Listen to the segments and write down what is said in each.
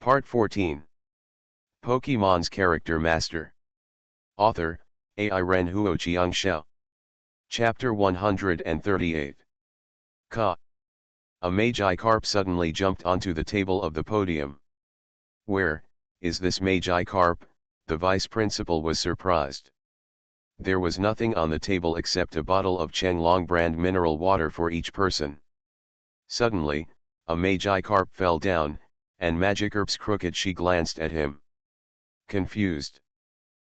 Part 14. Pokemon's Character Master. Author, Ai Ren Huoqiang Xiao. Chapter 138. Ka. A Magikarp suddenly jumped onto the table of the podium. Where is this Magikarp? The vice principal was surprised. There was nothing on the table except a bottle of Chenglong brand mineral water for each person. Suddenly, a Magikarp fell down, and Magikarp's crooked she glanced at him. Confused.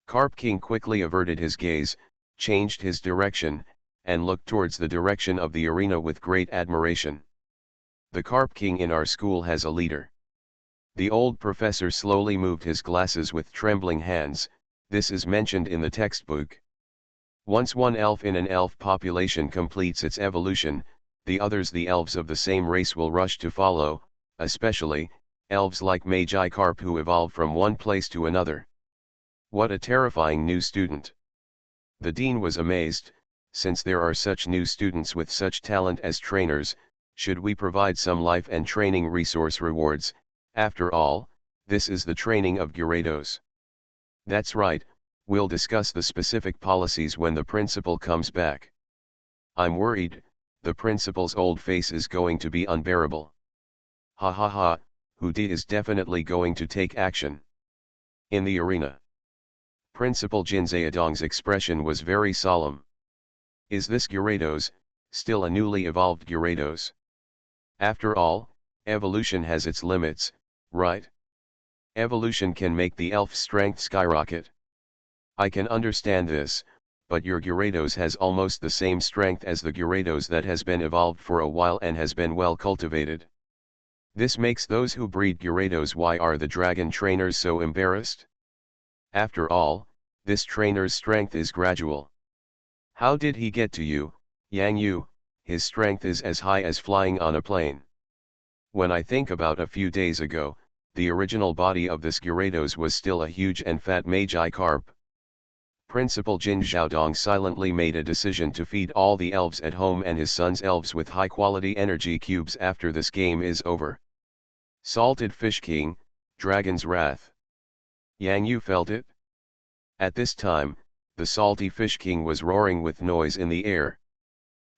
Carp King quickly averted his gaze, changed his direction, and looked towards the direction of the arena with great admiration. The Carp King in our school has a leader. The old professor slowly moved his glasses with trembling hands. This is mentioned in the textbook. Once one elf in an elf population completes its evolution, the others, the elves of the same race, will rush to follow, especially elves like Magikarp who evolve from one place to another. What a terrifying new student! The dean was amazed. Since there are such new students with such talent as trainers, should we provide some life and training resource rewards? After all, this is the training of Gyarados. That's right, we'll discuss the specific policies when the principal comes back. I'm worried, the principal's old face is going to be unbearable. Ha ha ha, Hudi is definitely going to take action. In the arena, Principal Jin Zayadong's expression was very solemn. Is this Gyarados, still a newly evolved Gyarados? After all, evolution has its limits, right? Evolution can make the elf's strength skyrocket. I can understand this, but your Gyarados has almost the same strength as the Gyarados that has been evolved for a while and has been well cultivated. This makes those who breed Gyarados. Why are the dragon trainers so embarrassed? After all, this trainer's strength is gradual. How did he get to you, Yang Yu? His strength is as high as flying on a plane. When I think about a few days ago, the original body of this Gyarados was still a huge and fat Magikarp. Principal Jin Zhaodong silently made a decision to feed all the elves at home and his son's elves with high-quality energy cubes after this game is over. Salted Fish King, Dragon's Wrath. Yang Yu felt it. At this time, the Salty Fish King was roaring with noise in the air.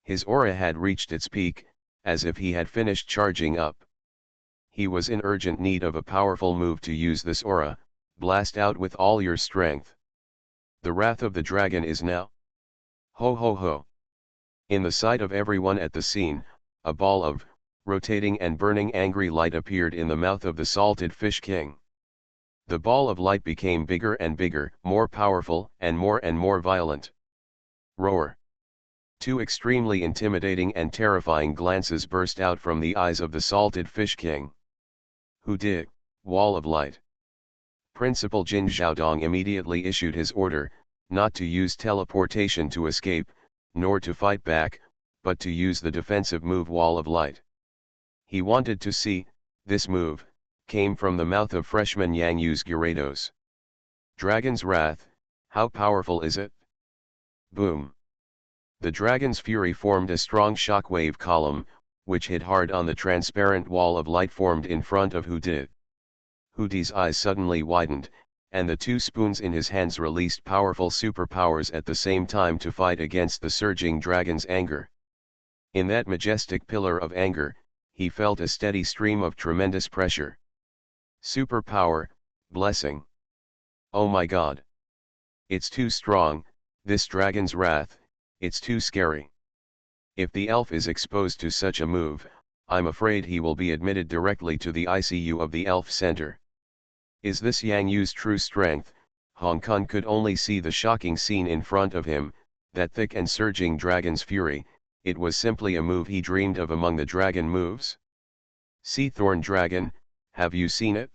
His aura had reached its peak, as if he had finished charging up. He was in urgent need of a powerful move to use this aura. Blast out with all your strength. The wrath of the dragon is now. Ho ho ho. In the sight of everyone at the scene, a ball of rotating and burning angry light appeared in the mouth of the Salted Fish King. The ball of light became bigger and bigger, more powerful and more violent. Roar. Two extremely intimidating and terrifying glances burst out from the eyes of the Salted Fish King. Who did? Wall of light. Principal Jin Zhaodong immediately issued his order, not to use teleportation to escape, nor to fight back, but to use the defensive move Wall of Light. He wanted to see, this move, came from the mouth of freshman Yang Yu's Gyarados. Dragon's Wrath, how powerful is it? Boom. The dragon's fury formed a strong shockwave column, which hit hard on the transparent wall of light formed in front of Hudi. Hudi's eyes suddenly widened, and the two spoons in his hands released powerful superpowers at the same time to fight against the surging dragon's anger. In that majestic pillar of anger, he felt a steady stream of tremendous pressure. Superpower, blessing. Oh my God. It's too strong, this dragon's wrath, it's too scary. If the elf is exposed to such a move, I'm afraid he will be admitted directly to the ICU of the elf center. Is this Yang Yu's true strength? Hong Kong could only see the shocking scene in front of him, that thick and surging dragon's fury. It was simply a move he dreamed of among the dragon moves. Sea Thorn Dragon, have you seen it?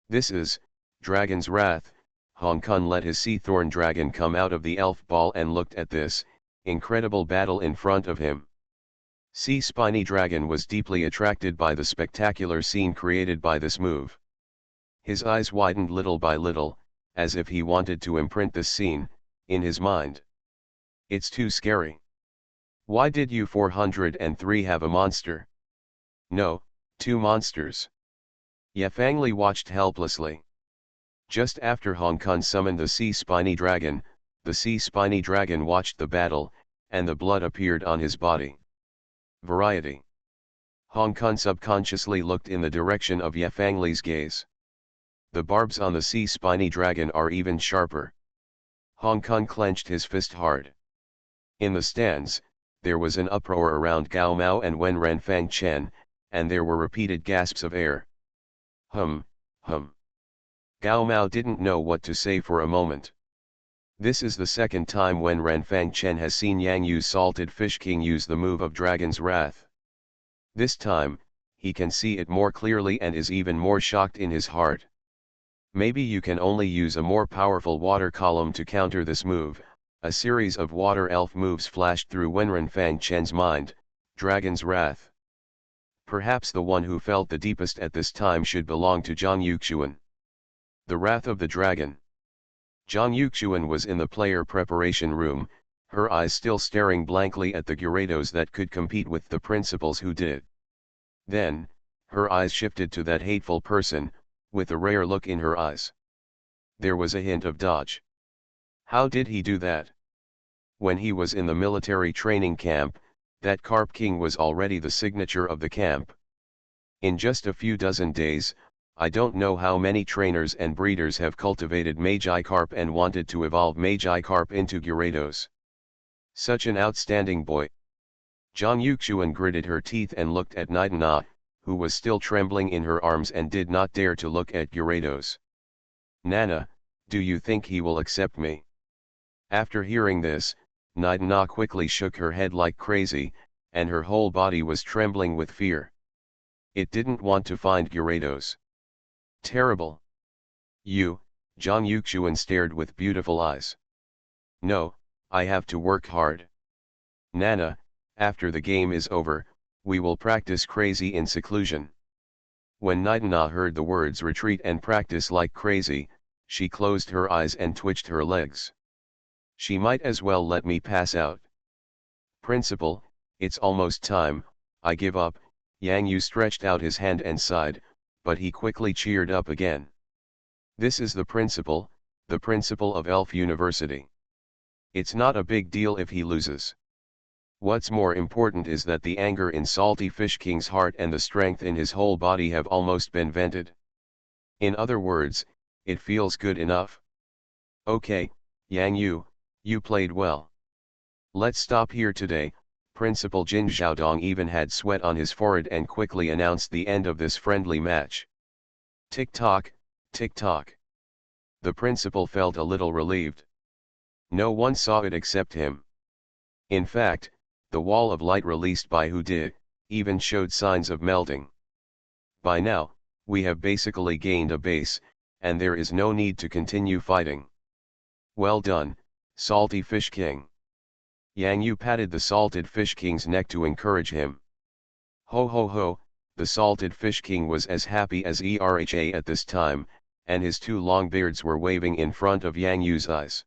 This is Dragon's Wrath. Hong Kong let his Sea Thorn Dragon come out of the elf ball and looked at this incredible battle in front of him. Sea Spiny Dragon was deeply attracted by the spectacular scene created by this move. His eyes widened little by little, as if he wanted to imprint this scene in his mind. It's too scary. Why did you 403 have a monster? No, two monsters. Yafangli watched helplessly. Just after Hong Kong summoned the sea spiny dragon, the sea spiny dragon watched the battle, and the blood appeared on his body. Variety. Hong Kong subconsciously looked in the direction of Yafangli's gaze. The barbs on the sea spiny dragon are even sharper. Hong Kong clenched his fist hard. In the stands, there was an uproar around Gao Mao and Wen Renfang Chen, and there were repeated gasps of air. Hum. Gao Mao didn't know what to say for a moment. This is the second time Wen Renfang Chen has seen Yang Yu's Salted Fish King use the move of Dragon's Wrath. This time, he can see it more clearly and is even more shocked in his heart. Maybe you can only use a more powerful water column to counter this move. A series of water elf moves flashed through Wen Renfang Chen's mind. Dragon's Wrath. Perhaps the one who felt the deepest at this time should belong to Zhang Yuxuan. The Wrath of the Dragon. Zhang Yuxuan was in the player preparation room, her eyes still staring blankly at the Gyarados that could compete with the principals who did. Then, her eyes shifted to that hateful person, with a rare look in her eyes. There was a hint of dodge. How did he do that? When he was in the military training camp, that Carp King was already the signature of the camp. In just a few dozen days, I don't know how many trainers and breeders have cultivated Magikarp and wanted to evolve Magikarp into Gyarados. Such an outstanding boy. Zhang Yuxuan gritted her teeth and looked at Nidana, who was still trembling in her arms and did not dare to look at Gyarados. Nana, do you think he will accept me? After hearing this, Nidana quickly shook her head like crazy, and her whole body was trembling with fear. It didn't want to find Gyarados. Terrible. You, Zhang Yuxuan stared with beautiful eyes. No, I have to work hard. Nana, after the game is over, we will practice crazy in seclusion. When Nidana heard the words retreat and practice like crazy, she closed her eyes and twitched her legs. She might as well let me pass out. Principal, it's almost time, I give up. Yang Yu stretched out his hand and sighed, but he quickly cheered up again. This is the principal of Elf University. It's not a big deal if he loses. What's more important is that the anger in Salty Fish King's heart and the strength in his whole body have almost been vented. In other words, it feels good enough. Okay, Yang Yu, you played well. Let's stop here today. Principal Jin Xiaodong even had sweat on his forehead and quickly announced the end of this friendly match. Tick-tock, tick-tock. The principal felt a little relieved. No one saw it except him. In fact, the wall of light released by Hu Di even showed signs of melting. By now, we have basically gained a base, and there is no need to continue fighting. Well done, Salty Fish King. Yang Yu patted the Salted Fish King's neck to encourage him. Ho ho ho, the Salted Fish King was as happy as ERHA at this time, and his two long beards were waving in front of Yang Yu's eyes.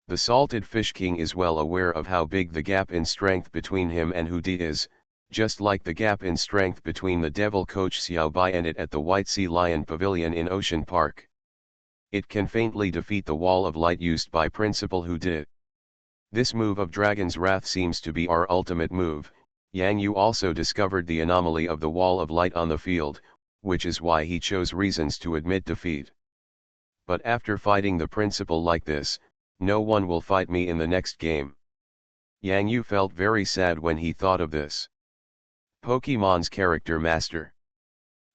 The Salted Fish King is well aware of how big the gap in strength between him and Hu Di is, just like the gap in strength between the Devil Coach Xiao Bai and it at the White Sea Lion Pavilion in Ocean Park. It can faintly defeat the wall of light used by Principal Hu Di. This move of Dragon's Wrath seems to be our ultimate move. Yang Yu also discovered the anomaly of the wall of light on the field, which is why he chose reasons to admit defeat. But after fighting the principal like this, no one will fight me in the next game. Yang Yu felt very sad when he thought of this. Pokémon's Character Master.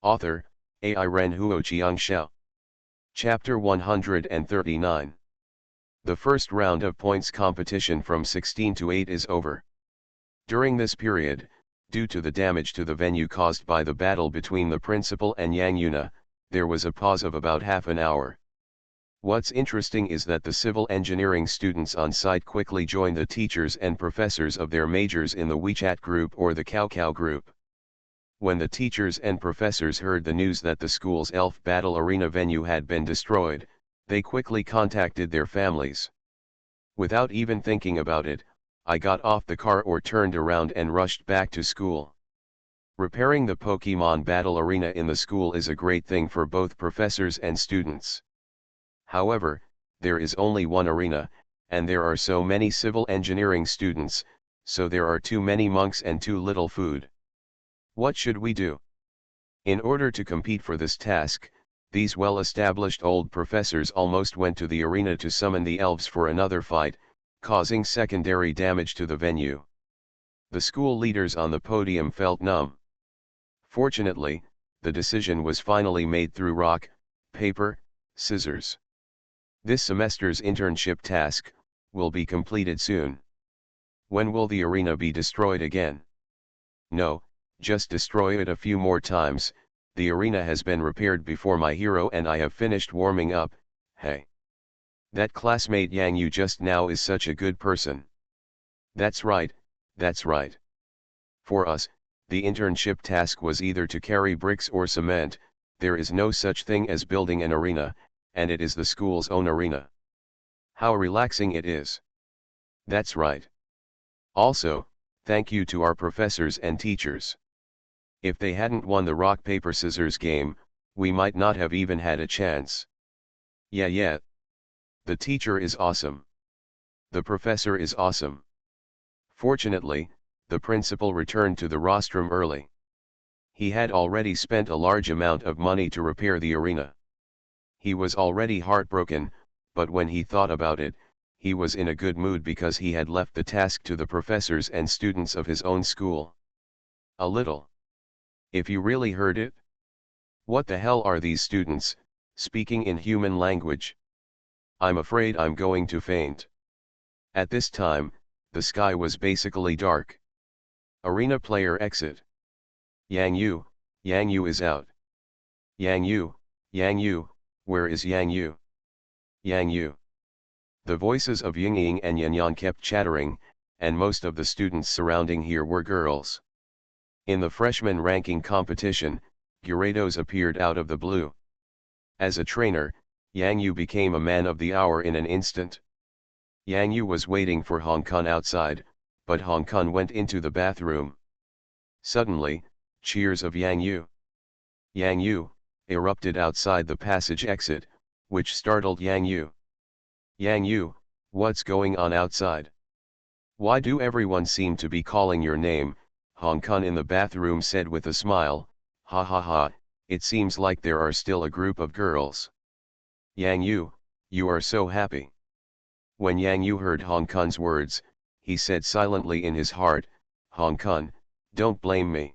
Author, Ai Ren Huo Xiangxiao. Chapter 139. The first round of points competition from 16 to 8 is over. During this period, due to the damage to the venue caused by the battle between the principal and Yang Yuna, there was a pause of about half an hour. What's interesting is that the civil engineering students on site quickly joined the teachers and professors of their majors in the WeChat group or the Cao group. When the teachers and professors heard the news that the school's Elf Battle Arena venue had been destroyed, they quickly contacted their families. Without even thinking about it, I got off the car or turned around and rushed back to school. Repairing the Pokemon Battle Arena in the school is a great thing for both professors and students. However, there is only one arena, and there are so many civil engineering students, so there are too many monks and too little food. What should we do? In order to compete for this task, these well-established old professors almost went to the arena to summon the elves for another fight, causing secondary damage to the venue. The school leaders on the podium felt numb. Fortunately, the decision was finally made through rock, paper, scissors. This semester's internship task will be completed soon. When will the arena be destroyed again? No, just destroy it a few more times. The arena has been repaired before my hero and I have finished warming up. Hey. That classmate Yang Yu just now is such a good person. That's right, that's right. For us, the internship task was either to carry bricks or cement. There is no such thing as building an arena, and it is the school's own arena. How relaxing it is. That's right. Also, thank you to our professors and teachers. If they hadn't won the rock-paper-scissors game, we might not have even had a chance. Yeah. The teacher is awesome. The professor is awesome. Fortunately, the principal returned to the rostrum early. He had already spent a large amount of money to repair the arena. He was already heartbroken, but when he thought about it, he was in a good mood because he had left the task to the professors and students of his own school. A little. If you really heard it? What the hell are these students, speaking in human language? I'm afraid I'm going to faint. At this time, the sky was basically dark. Arena player exit. Yang Yu is out. Yang Yu, where is Yang Yu? Yang Yu. The voices of Yingying and Yanyan kept chattering, and most of the students surrounding here were girls. In the freshman ranking competition, Gyarados appeared out of the blue. As a trainer, Yang Yu became a man of the hour in an instant. Yang Yu was waiting for Hong Kong outside, but Hong Kong went into the bathroom. Suddenly, cheers of Yang Yu erupted outside the passage exit, which startled Yang Yu. Yang Yu, what's going on outside? Why do everyone seem to be calling your name? Hong Kong in the bathroom said with a smile, ha ha ha, it seems like there are still a group of girls. Yang Yu, you are so happy. When Yang Yu heard Hong Kong's words, he said silently in his heart, Hong Kong, don't blame me.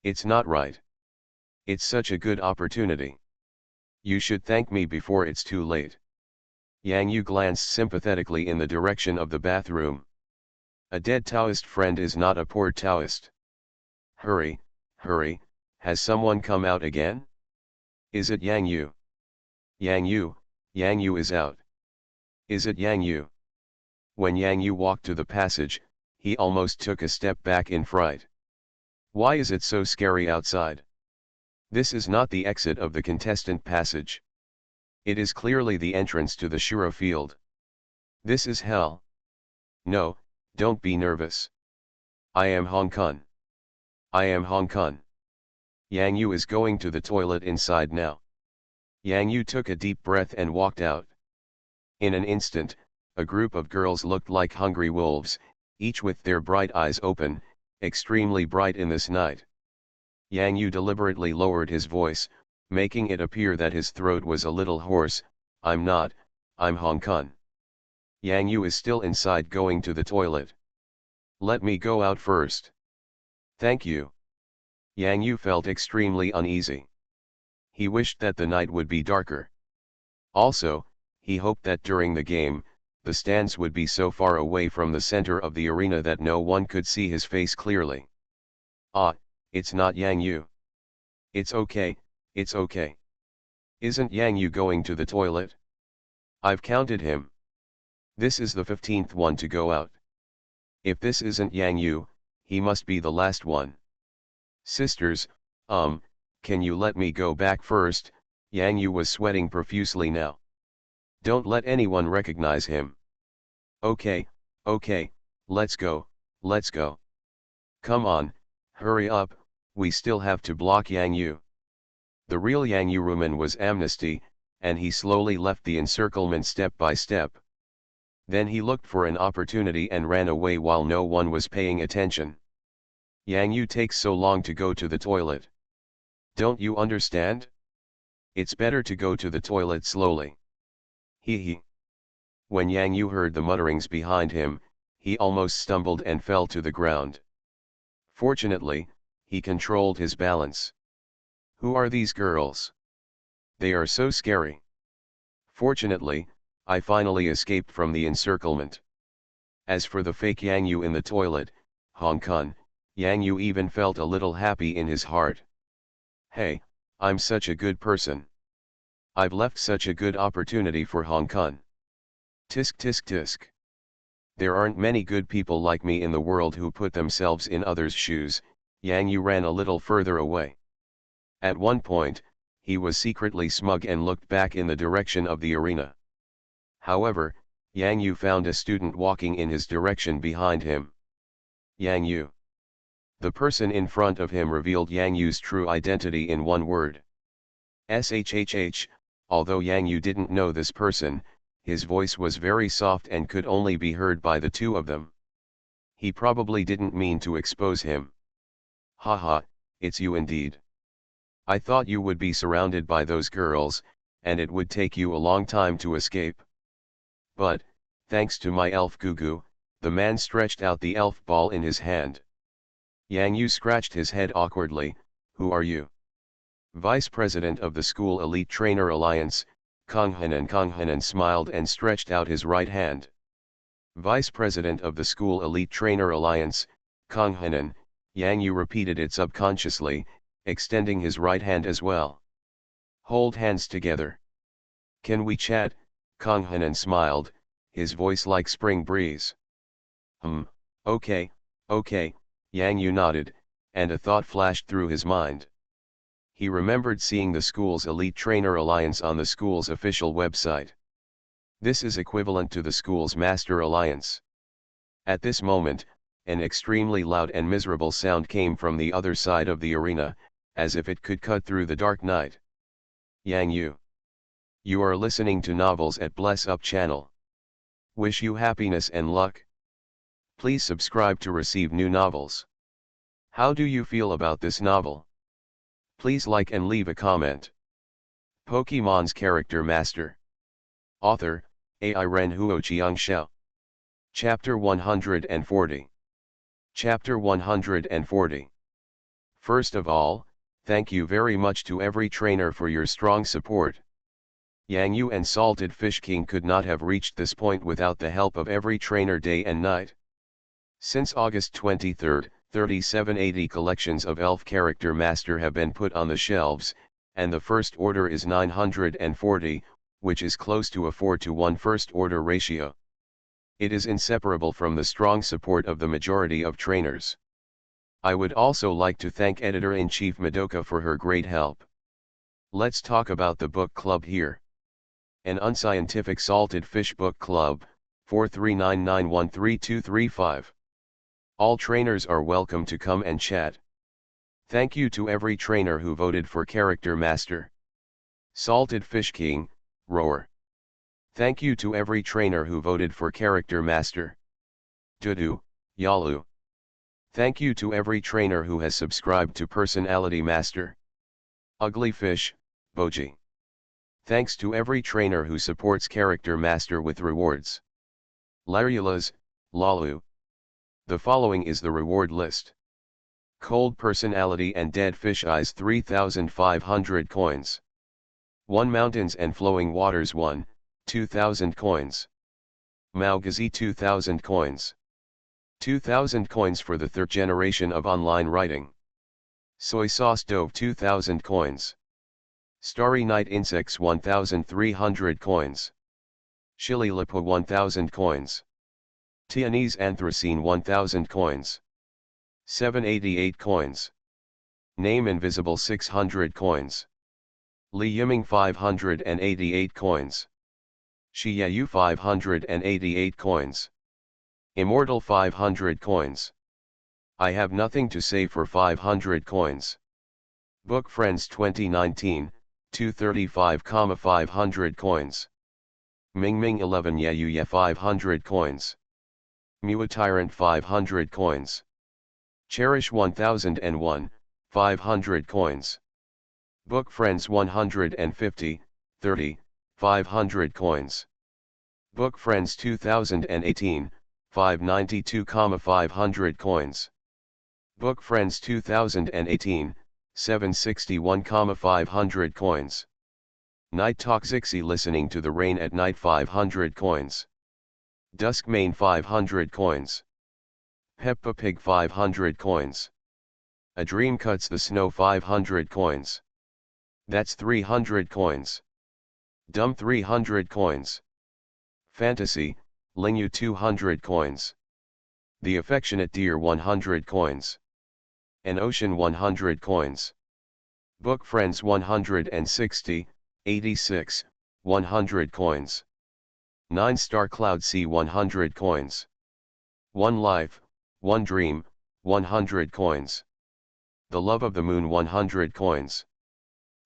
It's not right. It's such a good opportunity. You should thank me before it's too late. Yang Yu glanced sympathetically in the direction of the bathroom. A dead Taoist friend is not a poor Taoist. Hurry, has someone come out again? Is it Yang Yu? Yang Yu is out. Is it Yang Yu? When Yang Yu walked to the passage, he almost took a step back in fright. Why is it so scary outside? This is not the exit of the contestant passage. It is clearly the entrance to the Shura field. This is hell. No, don't be nervous. I am Hong Kong. Yang Yu is going to the toilet inside now. Yang Yu took a deep breath and walked out. In an instant, a group of girls looked like hungry wolves, each with their bright eyes open, extremely bright in this night. Yang Yu deliberately lowered his voice, making it appear that his throat was a little hoarse. I'm Hong Kong. Yang Yu is still inside going to the toilet. Let me go out first. Thank you. Yang Yu felt extremely uneasy. He wished that the night would be darker. Also, he hoped that during the game, the stands would be so far away from the center of the arena that no one could see his face clearly. Ah, it's not Yang Yu. It's okay. Isn't Yang Yu going to the toilet? I've counted him. This is the 15th one to go out. If this isn't Yang Yu, he must be the last one. Sisters, can you let me go back first? Yang Yu was sweating profusely now. Don't let anyone recognize him. Okay, let's go. Come on, hurry up, We still have to block Yang Yu. The real Yang Yu Ruman was Amnesty, and he slowly left the encirclement step by step. Then he looked for an opportunity and ran away while no one was paying attention. Yang Yu takes so long to go to the toilet. Don't you understand? It's better to go to the toilet slowly. He. When Yang Yu heard the mutterings behind him, he almost stumbled and fell to the ground. Fortunately, he controlled his balance. Who are these girls? They are so scary. Fortunately, I finally escaped from the encirclement. As for the fake Yang Yu in the toilet, Hong Kong, Yang Yu even felt a little happy in his heart. Hey, I'm such a good person. I've left such a good opportunity for Hong Kong. Tisk tisk tisk. There aren't many good people like me in the world who put themselves in others' shoes. Yang Yu ran a little further away. At one point, he was secretly smug and looked back in the direction of the arena. However, Yang Yu found a student walking in his direction behind him. Yang Yu. The person in front of him revealed Yang Yu's true identity in one word. SHHH. Although Yang Yu didn't know this person, his voice was very soft and could only be heard by the two of them. He probably didn't mean to expose him. Haha, it's you indeed. I thought you would be surrounded by those girls, and it would take you a long time to escape. But, thanks to my elf Gugu, the man stretched out the elf ball in his hand. Yang Yu scratched his head awkwardly. Who are you? Vice President of the School Elite Trainer Alliance, Kong Hanan smiled and stretched out his right hand. Vice President of the School Elite Trainer Alliance, Kong Hanan, Yang Yu repeated it subconsciously, extending his right hand as well. Hold hands together. Can we chat? Kong Hanan smiled, his voice like spring breeze. Okay, Yang Yu nodded, and a thought flashed through his mind. He remembered seeing the school's Elite Trainer Alliance on the school's official website. This is equivalent to the school's Master Alliance. At this moment, an extremely loud and miserable sound came from the other side of the arena, as if it could cut through the dark night. Yang Yu. You are listening to novels at Bless Up channel. Wish you happiness and luck. Please subscribe to receive new novels. How do you feel about this novel? Please like and leave a comment. Pokemon's Character Master. Author, Ai Ren Huoqiang Xiao. Chapter 140. Chapter 140. First of all, thank you very much to every trainer for your strong support. Yang Yu and Salted Fish King could not have reached this point without the help of every trainer day and night. Since August 23, 3780 collections of Elf Character Master have been put on the shelves, and the first order is 940, which is close to a 4-to-1 first order ratio. It is inseparable from the strong support of the majority of trainers. I would also like to thank Editor-in-Chief Madoka for her great help. Let's talk about the book club here. An unscientific salted fish book club, 4399132235. All trainers are welcome to come and chat. Thank you to every trainer who voted for Character Master. Salted Fish King, Roar. Thank you to every trainer who voted for Character Master. Dudu, Yalu. Thank you to every trainer who has subscribed to Personality Master. Ugly Fish, Boji. Thanks to every trainer who supports Character Master with rewards. Larulas, Lalu. The following is the reward list. Cold Personality and Dead Fish Eyes 3,500 coins. 1 Mountains and Flowing Waters 1, 2,000 coins. Maugazi 2,000 coins. 2,000 coins for the third generation of online writing. Soy Sauce Dove 2,000 coins. Starry Night Insects 1,300 coins. Shililipa 1,000 coins. Tianese Anthracene 1,000 coins. 788 coins. Name Invisible 600 coins. Li Yiming 588 coins. Shi Yayu 588 coins. Immortal 500 coins. I have nothing to say for 500 coins. Book Friends 2019, 235, 500 coins. Ming Ming 11 Yu 500 coins. Mua Tyrant 500 coins. Cherish 1001, 500 coins. Book Friends 150, 30, 500 coins. Book Friends 2018, 592, 500 coins. Book Friends 2018, 761, 500 coins. Night Talk Zixi listening to the rain at night 500 coins. Dusk Main 500 coins. Peppa Pig 500 coins. A Dream Cuts the Snow 500 coins. That's 300 coins. Dumb 300 coins. Fantasy, Lingyu 200 coins. The Affectionate Deer 100 coins. An Ocean 100 coins. Book Friends 160, 86, 100 coins. 9 Star Cloud Sea 100 coins. One Life, One Dream, 100 coins. The Love of the Moon 100 coins.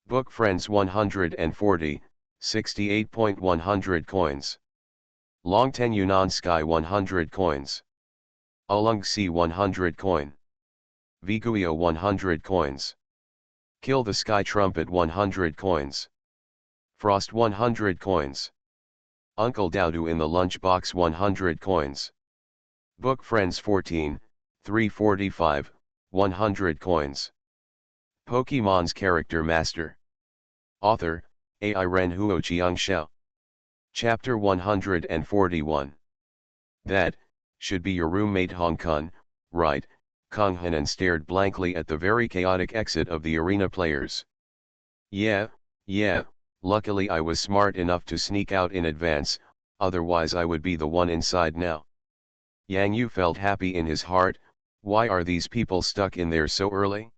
Book Friends 140, 68.100 coins. Long Ten Yunnan Sky 100 coins. Ulung Sea 100 coin. Viguio 100 coins. Kill the Sky Trumpet 100 coins. Frost 100 coins. Uncle Dowdu in the Lunchbox 100 coins. Book Friends 14, 345, 100 coins. Pokemon's Character Master. Author, Ai Ren Huo Chiang Shao. Chapter 141. That, should be your roommate Hong Kong, right? Kong Hanan stared blankly at the very chaotic exit of the arena players. Yeah, luckily I was smart enough to sneak out in advance, otherwise I would be the one inside now. Yang Yu felt happy in his heart. Why are these people stuck in there so early?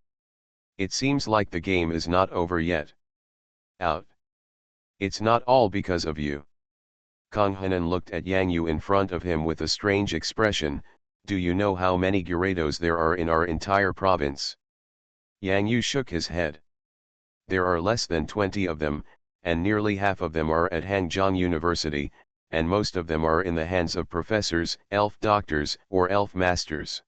It seems like the game is not over yet. Out. It's not all because of you. Kong Hanan looked at Yang Yu in front of him with a strange expression. Do you know how many Gyarados there are in our entire province? Yang Yu shook his head. There are less than 20 of them, and nearly half of them are at Hangzhou University, and most of them are in the hands of professors, elf doctors, or elf masters.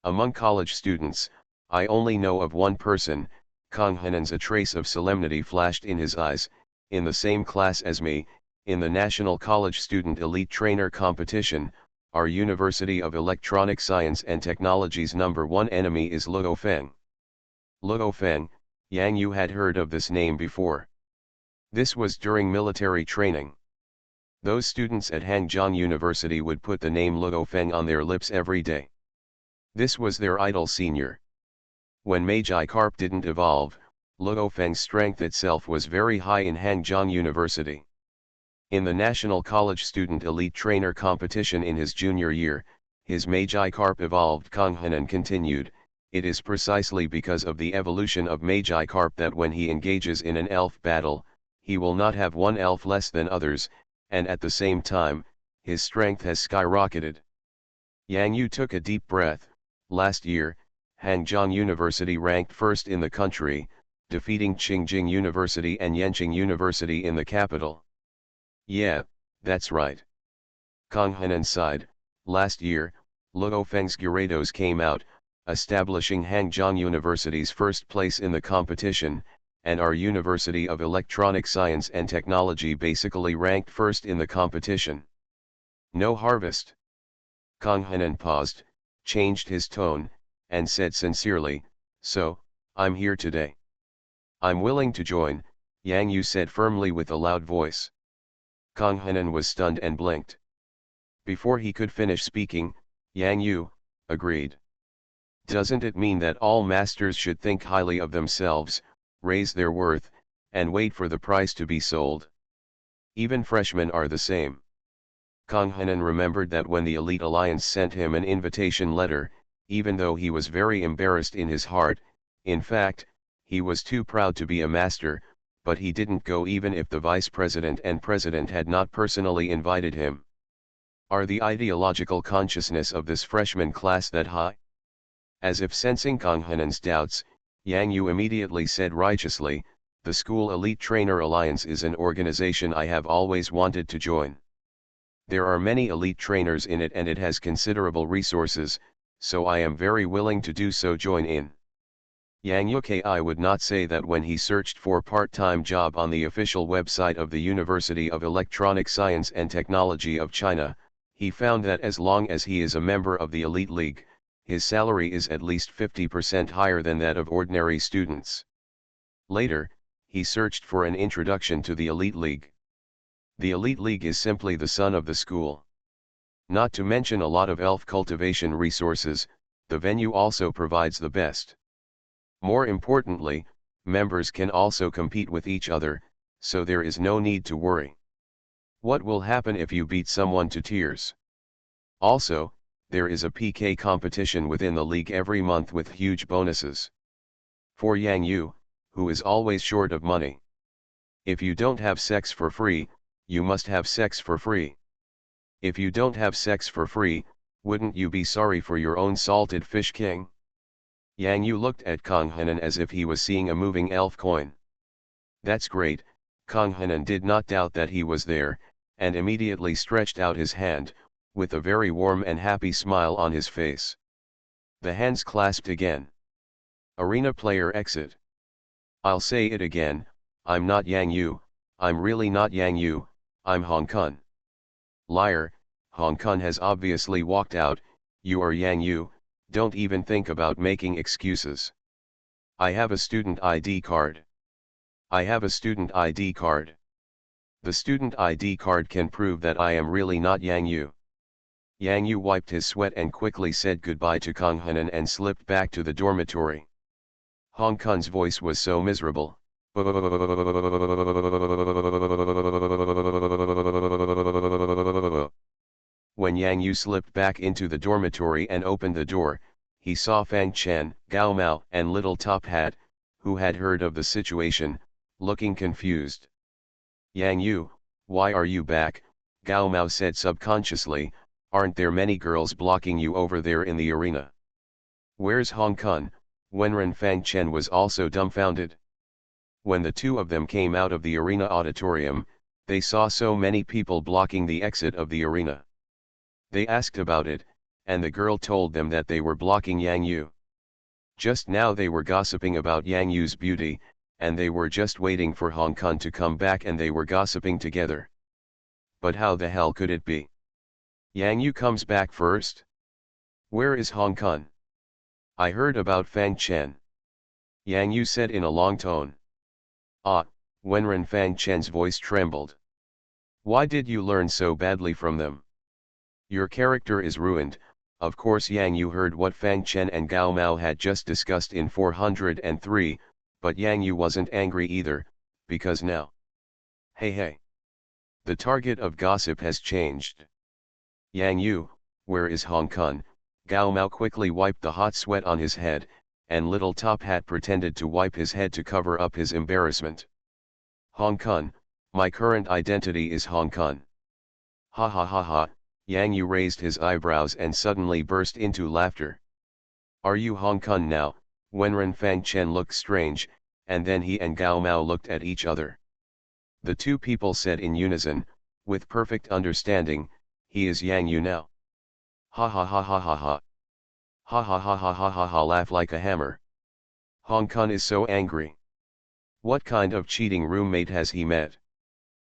Among college students, I only know of one person. Kong Hanan's a trace of solemnity flashed in his eyes, in the same class as me, in the National College Student Elite Trainer Competition, our University of Electronic Science and Technology's #1 enemy is Luo Feng. Luo Feng, Yang Yu had heard of this name before. This was during military training. Those students at Hangzhou University would put the name Luo Feng on their lips every day. This was their idol senior. When Magikarp didn't evolve, Luo Feng's strength itself was very high in Hangzhou University. In the National College Student Elite Trainer Competition in his junior year, his Magikarp evolved. Kong Hanan continued, it is precisely because of the evolution of Magikarp that when he engages in an elf battle, he will not have one elf less than others, and at the same time, his strength has skyrocketed. Yang Yu took a deep breath. Last year, Hangzhou University ranked first in the country, defeating Qingjing University and Yanqing University in the capital. Yeah, that's right. Kong Hanan sighed. Last year, Luo Feng's Gyarados came out, establishing Hangzhou University's first place in the competition, and our University of Electronic Science and Technology basically ranked first in the competition. No harvest. Kong Hanan paused, changed his tone, and said sincerely, so, I'm here today. I'm willing to join, Yang Yu said firmly with a loud voice. Kong Hanan was stunned and blinked. Before he could finish speaking, Yang Yu agreed. Doesn't it mean that all masters should think highly of themselves, raise their worth, and wait for the price to be sold? Even freshmen are the same. Kong Hanan remembered that when the Elite Alliance sent him an invitation letter, even though he was very embarrassed in his heart, in fact, he was too proud to be a master, but he didn't go even if the vice president and president had not personally invited him. Are the ideological consciousness of this freshman class that high? As if sensing Kang Hanen's doubts, Yang Yu immediately said righteously, "The School Elite Trainer Alliance is an organization I have always wanted to join. There are many elite trainers in it and it has considerable resources, so I am very willing to do so. Join in." Yang Yuki would not say that when he searched for part-time job on the official website of the University of Electronic Science and Technology of China, he found that as long as he is a member of the Elite League, his salary is at least 50% higher than that of ordinary students. Later, he searched for an introduction to the Elite League. The Elite League is simply the son of the school. Not to mention a lot of elf cultivation resources, the venue also provides the best. More importantly, members can also compete with each other, so there is no need to worry. What will happen if you beat someone to tears? Also, there is a PK competition within the league every month with huge bonuses. For Yang Yu, who is always short of money. If you don't have sex for free, you must have sex for free. If you don't have sex for free, wouldn't you be sorry for your own salted fish king? Yang Yu looked at Kang Hanan as if he was seeing a moving elf coin. That's great, Kang Hanan did not doubt that he was there, and immediately stretched out his hand, with a very warm and happy smile on his face. The hands clasped again. Arena player exit. I'll say it again, I'm not Yang Yu, I'm really not Yang Yu, I'm Hong Kun. Liar, Hong Kun has obviously walked out, you are Yang Yu, don't even think about making excuses. I have a student ID card. I have a student ID card. The student ID card can prove that I am really not Yang Yu. Yang Yu wiped his sweat and quickly said goodbye to Kang Hanan and slipped back to the dormitory. Hong Kun's voice was so miserable. When Yang Yu slipped back into the dormitory and opened the door, he saw Fang Chen, Gao Mao and Little Top Hat, who had heard of the situation, looking confused. Yang Yu, why are you back? Gao Mao said subconsciously, aren't there many girls blocking you over there in the arena? Where's Hong Kun? Wenren Fang Chen was also dumbfounded. When the two of them came out of the arena auditorium, they saw so many people blocking the exit of the arena. They asked about it, and the girl told them that they were blocking Yang Yu. Just now they were gossiping about Yang Yu's beauty, and they were just waiting for Hong Kun to come back and they were gossiping together. But how the hell could it be? Yang Yu comes back first? Where is Hong Kun? I heard about Fang Chen. Yang Yu said in a long tone. Ah, Wenren Fang Chen's voice trembled. Why did you learn so badly from them? Your character is ruined. Of course Yang Yu heard what Fang Chen and Gao Mao had just discussed in 403, but Yang Yu wasn't angry either, because now. Hey. The target of gossip has changed. Yang Yu, where is Hong Kun? Gao Mao quickly wiped the hot sweat on his head, and Little Top Hat pretended to wipe his head to cover up his embarrassment. Hong Kun, my current identity is Hong Kun. Ha ha ha ha, Yang Yu raised his eyebrows and suddenly burst into laughter. Are you Hong Kun now? Wenren Fang Chen looked strange, and then he and Gao Mao looked at each other. The two people said in unison, with perfect understanding, he is Yang Yu now. Ha ha ha ha ha ha. Ha ha ha ha ha ha ha, laugh like a hammer. Hong Kun is so angry. What kind of cheating roommate has he met?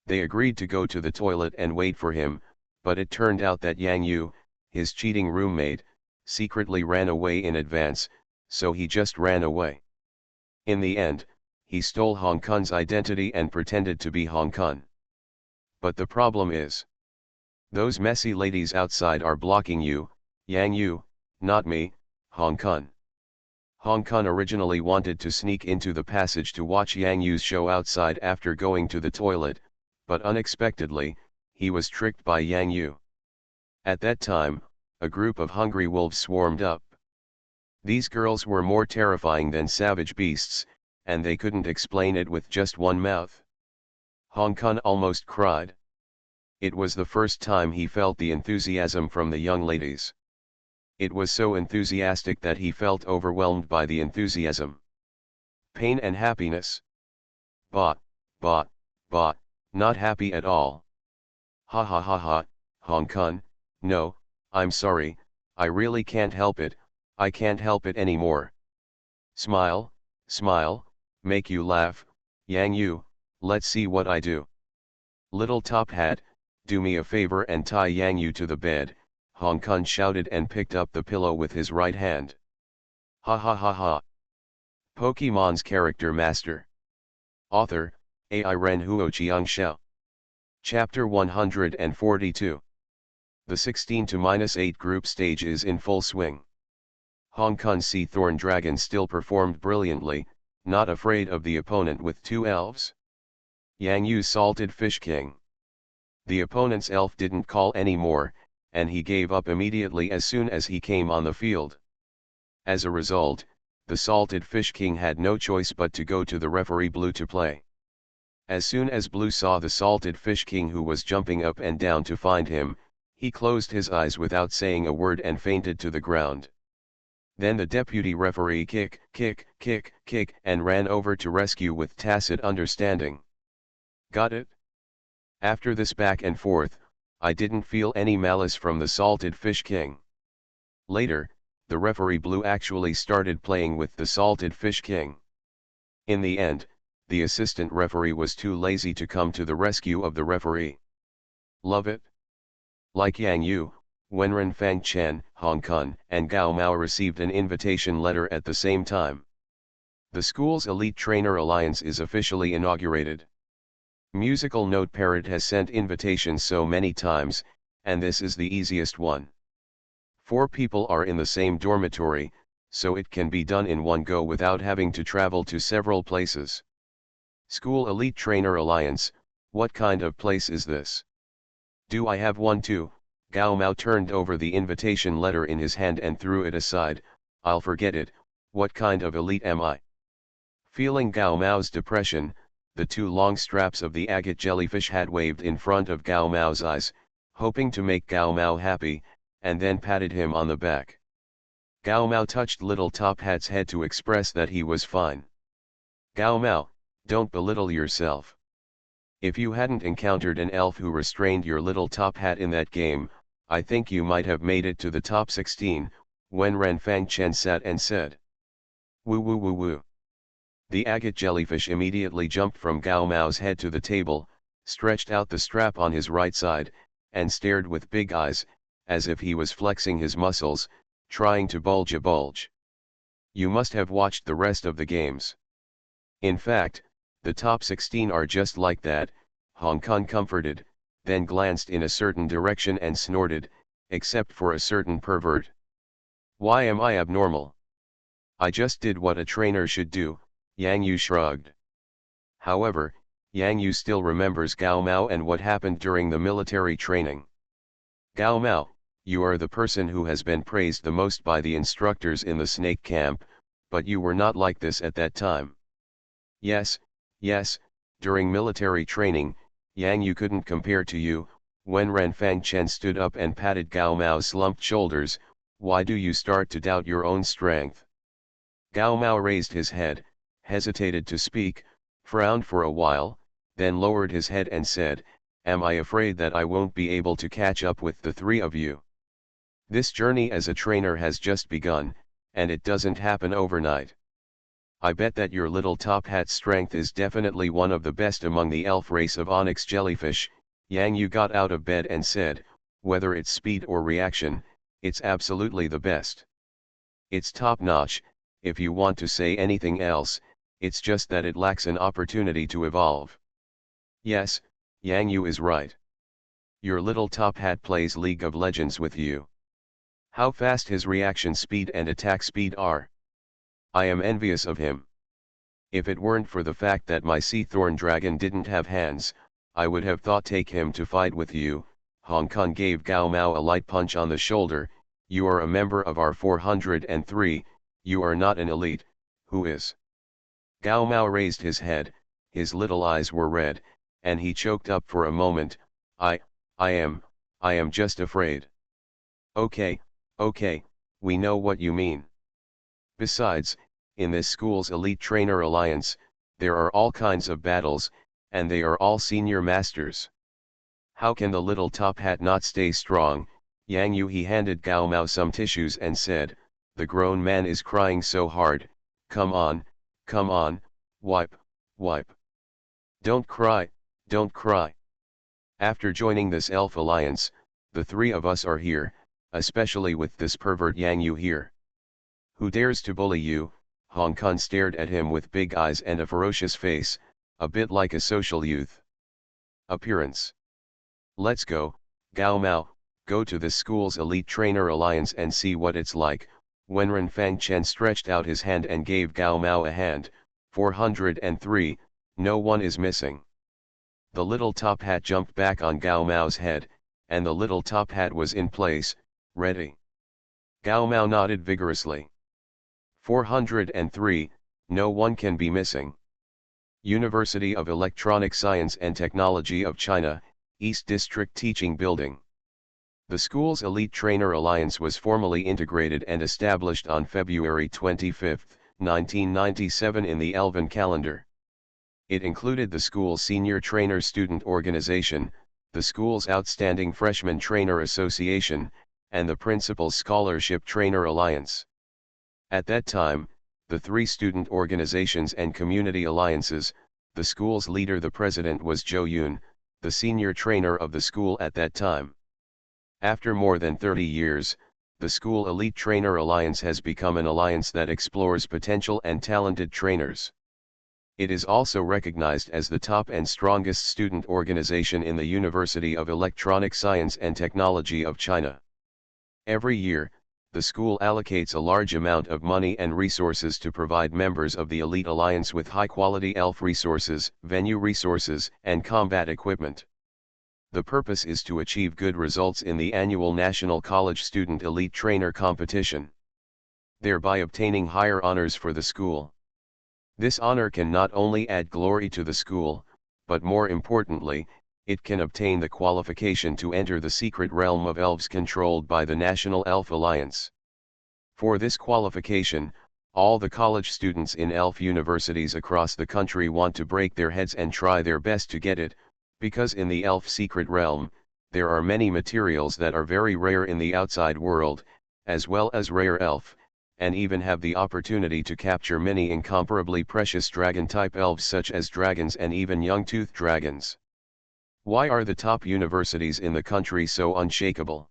They agreed to go to the toilet and wait for him, but it turned out that Yang Yu, his cheating roommate, secretly ran away in advance, so he just ran away. In the end, he stole Hong Kun's identity and pretended to be Hong Kun. But the problem is, those messy ladies outside are blocking you, Yang Yu, not me, Hong Kun. Hong Kun originally wanted to sneak into the passage to watch Yang Yu's show outside after going to the toilet, but unexpectedly, he was tricked by Yang Yu. At that time, a group of hungry wolves swarmed up. These girls were more terrifying than savage beasts, and they couldn't explain it with just one mouth. Hong Kun almost cried. It was the first time he felt the enthusiasm from the young ladies. It was so enthusiastic that he felt overwhelmed by the enthusiasm. Pain and happiness. Bah, bah, bah, not happy at all. Ha ha ha ha, Hong Kong, no, I'm sorry, I really can't help it, I can't help it anymore. Smile, smile, make you laugh, Yang Yu, let's see what I do. Little Top Hat, do me a favor and tie Yang Yu to the bed, Hong Kong shouted and picked up the pillow with his right hand. Ha ha ha ha. Pokemon's Character Master. Author, AI Ren Huo Xiao. Chapter 142. The 16-8 group stage is in full swing. Hong Kong's Sea Thorn Dragon still performed brilliantly, not afraid of the opponent with two elves. Yang Yu's Salted Fish King. The opponent's elf didn't call anymore, and he gave up immediately as soon as he came on the field. As a result, the Salted Fish King had no choice but to go to the referee Blue to play. As soon as Blue saw the Salted Fish King who was jumping up and down to find him, he closed his eyes without saying a word and fainted to the ground. Then the deputy referee kick, and ran over to rescue with tacit understanding. Got it? After this back and forth, I didn't feel any malice from the Salted Fish King. Later, the referee Blue actually started playing with the Salted Fish King. In the end, the assistant referee was too lazy to come to the rescue of the referee. Love it? Like Yang Yu, Wenren Fang Chen, Hong Kong, and Gao Mao received an invitation letter at the same time. The school's Elite Trainer Alliance is officially inaugurated. Musical Note Parrot has sent invitations so many times, and this is the easiest one. 4 people are in the same dormitory, so it can be done in one go without having to travel to several places. School Elite Trainer Alliance, what kind of place is this? Do I have one too? Gao Mao turned over the invitation letter in his hand and threw it aside. I'll forget it, what kind of elite am I? Feeling Gao Mao's depression, the 2 long straps of the agate jellyfish had waved in front of Gao Mao's eyes, hoping to make Gao Mao happy, and then patted him on the back. Gao Mao touched Little Top Hat's head to express that he was fine. Gao Mao, don't belittle yourself. If you hadn't encountered an elf who restrained your Little Top Hat in that game, I think you might have made it to the top 16, when Ren Fang Chen sat and said. Woo woo woo woo. The agate jellyfish immediately jumped from Gao Mao's head to the table, stretched out the strap on his right side, and stared with big eyes, as if he was flexing his muscles, trying to bulge a bulge. You must have watched the rest of the games. In fact, the top 16 are just like that, Hong Kong comforted, then glanced in a certain direction and snorted, except for a certain pervert. Why am I abnormal? I just did what a trainer should do, Yang Yu shrugged. However, Yang Yu still remembers Gao Mao and what happened during the military training. Gao Mao, you are the person who has been praised the most by the instructors in the snake camp, but you were not like this at that time. Yes, during military training, Yang Yu couldn't compare to you. When Ren Fang Chen stood up and patted Gao Mao's slumped shoulders, why do you start to doubt your own strength? Gao Mao raised his head, hesitated to speak, frowned for a while, then lowered his head and said, am I afraid that I won't be able to catch up with the 3 of you? This journey as a trainer has just begun, and it doesn't happen overnight. I bet that your Little Top Hat's strength is definitely one of the best among the elf race of onyx jellyfish. Yang Yu got out of bed and said, whether it's speed or reaction, it's absolutely the best. It's top-notch. If you want to say anything else, it's just that it lacks an opportunity to evolve. Yes, Yang Yu is right. Your Little Top Hat plays League of Legends with you. How fast his reaction speed and attack speed are. I am envious of him. If it weren't for the fact that my Sea Thorn Dragon didn't have hands, I would have thought take him to fight with you. Hong Kong gave Gao Mao a light punch on the shoulder. You are a member of our 403, you are not an elite, who is? Gao Mao raised his head, his little eyes were red, and he choked up for a moment. I am just afraid. Okay, we know what you mean. Besides, in this school's Elite Trainer Alliance, there are all kinds of battles, and they are all senior masters. How can the little top hat not stay strong? Yang Yu he handed Gao Mao some tissues and said, the grown man is crying so hard, come on, wipe, wipe. Don't cry, don't cry. After joining this elf alliance, the three of us are here, especially with this pervert Yang Yu here. Who dares to bully you? Hong Kong stared at him with big eyes and a ferocious face, a bit like a social youth. Appearance. Let's go, Gao Mao, go to the school's Elite Trainer Alliance and see what it's like. Wenren Fangchen stretched out his hand and gave Gao Mao a hand. 403, no one is missing. The little top hat jumped back on Gao Mao's head, and the little top hat was in place, ready. Gao Mao nodded vigorously. 403, no one can be missing. University of Electronic Science and Technology of China, East District Teaching Building. The school's Elite Trainer Alliance was formally integrated and established on February 25, 1997 in the Elven calendar. It included the school's Senior Trainer Student Organization, the school's Outstanding Freshman Trainer Association, and the Principal's Scholarship Trainer Alliance. At that time, the three student organizations and community alliances, the school's leader the president was Zhou Yun, the senior trainer of the school at that time. After more than 30 years, the School Elite Trainer Alliance has become an alliance that explores potential and talented trainers. It is also recognized as the top and strongest student organization in the University of Electronic Science and Technology of China. Every year, the school allocates a large amount of money and resources to provide members of the Elite Alliance with high-quality ELF resources, venue resources, and combat equipment. The purpose is to achieve good results in the annual National College Student Elite Trainer Competition, thereby obtaining higher honors for the school. This honor can not only add glory to the school, but more importantly, it can obtain the qualification to enter the secret realm of elves controlled by the National Elf Alliance. For this qualification, all the college students in elf universities across the country want to break their heads and try their best to get it, because in the elf secret realm, there are many materials that are very rare in the outside world, as well as rare elf, and even have the opportunity to capture many incomparably precious dragon-type elves such as dragons and even young-toothed dragons. Why are the top universities in the country so unshakable?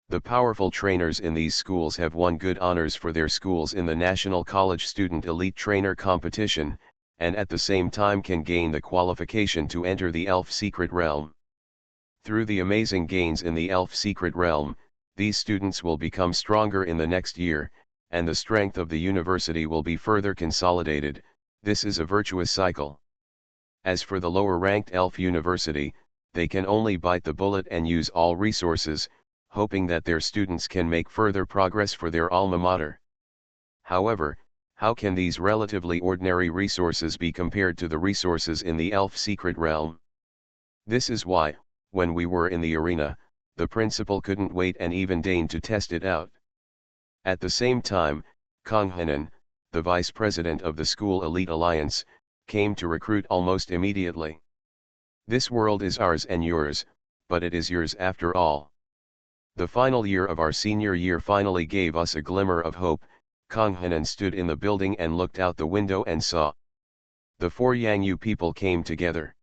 The powerful trainers in these schools have won good honors for their schools in the National College Student Elite Trainer Competition, and at the same time can gain the qualification to enter the Elf Secret Realm. Through the amazing gains in the Elf Secret Realm, these students will become stronger in the next year, and the strength of the university will be further consolidated. This is a virtuous cycle. As for the lower-ranked elf university, they can only bite the bullet and use all resources, hoping that their students can make further progress for their alma mater. However, how can these relatively ordinary resources be compared to the resources in the elf secret realm? This is why, when we were in the arena, the principal couldn't wait and even deigned to test it out. At the same time, Kang Henan, the vice president of the School Elite Alliance, came to recruit almost immediately. This world is ours and yours, but it is yours after all. The final year of our senior year finally gave us a glimmer of hope. Kang Henan stood in the building and looked out the window and saw. The four Yangyu people came together.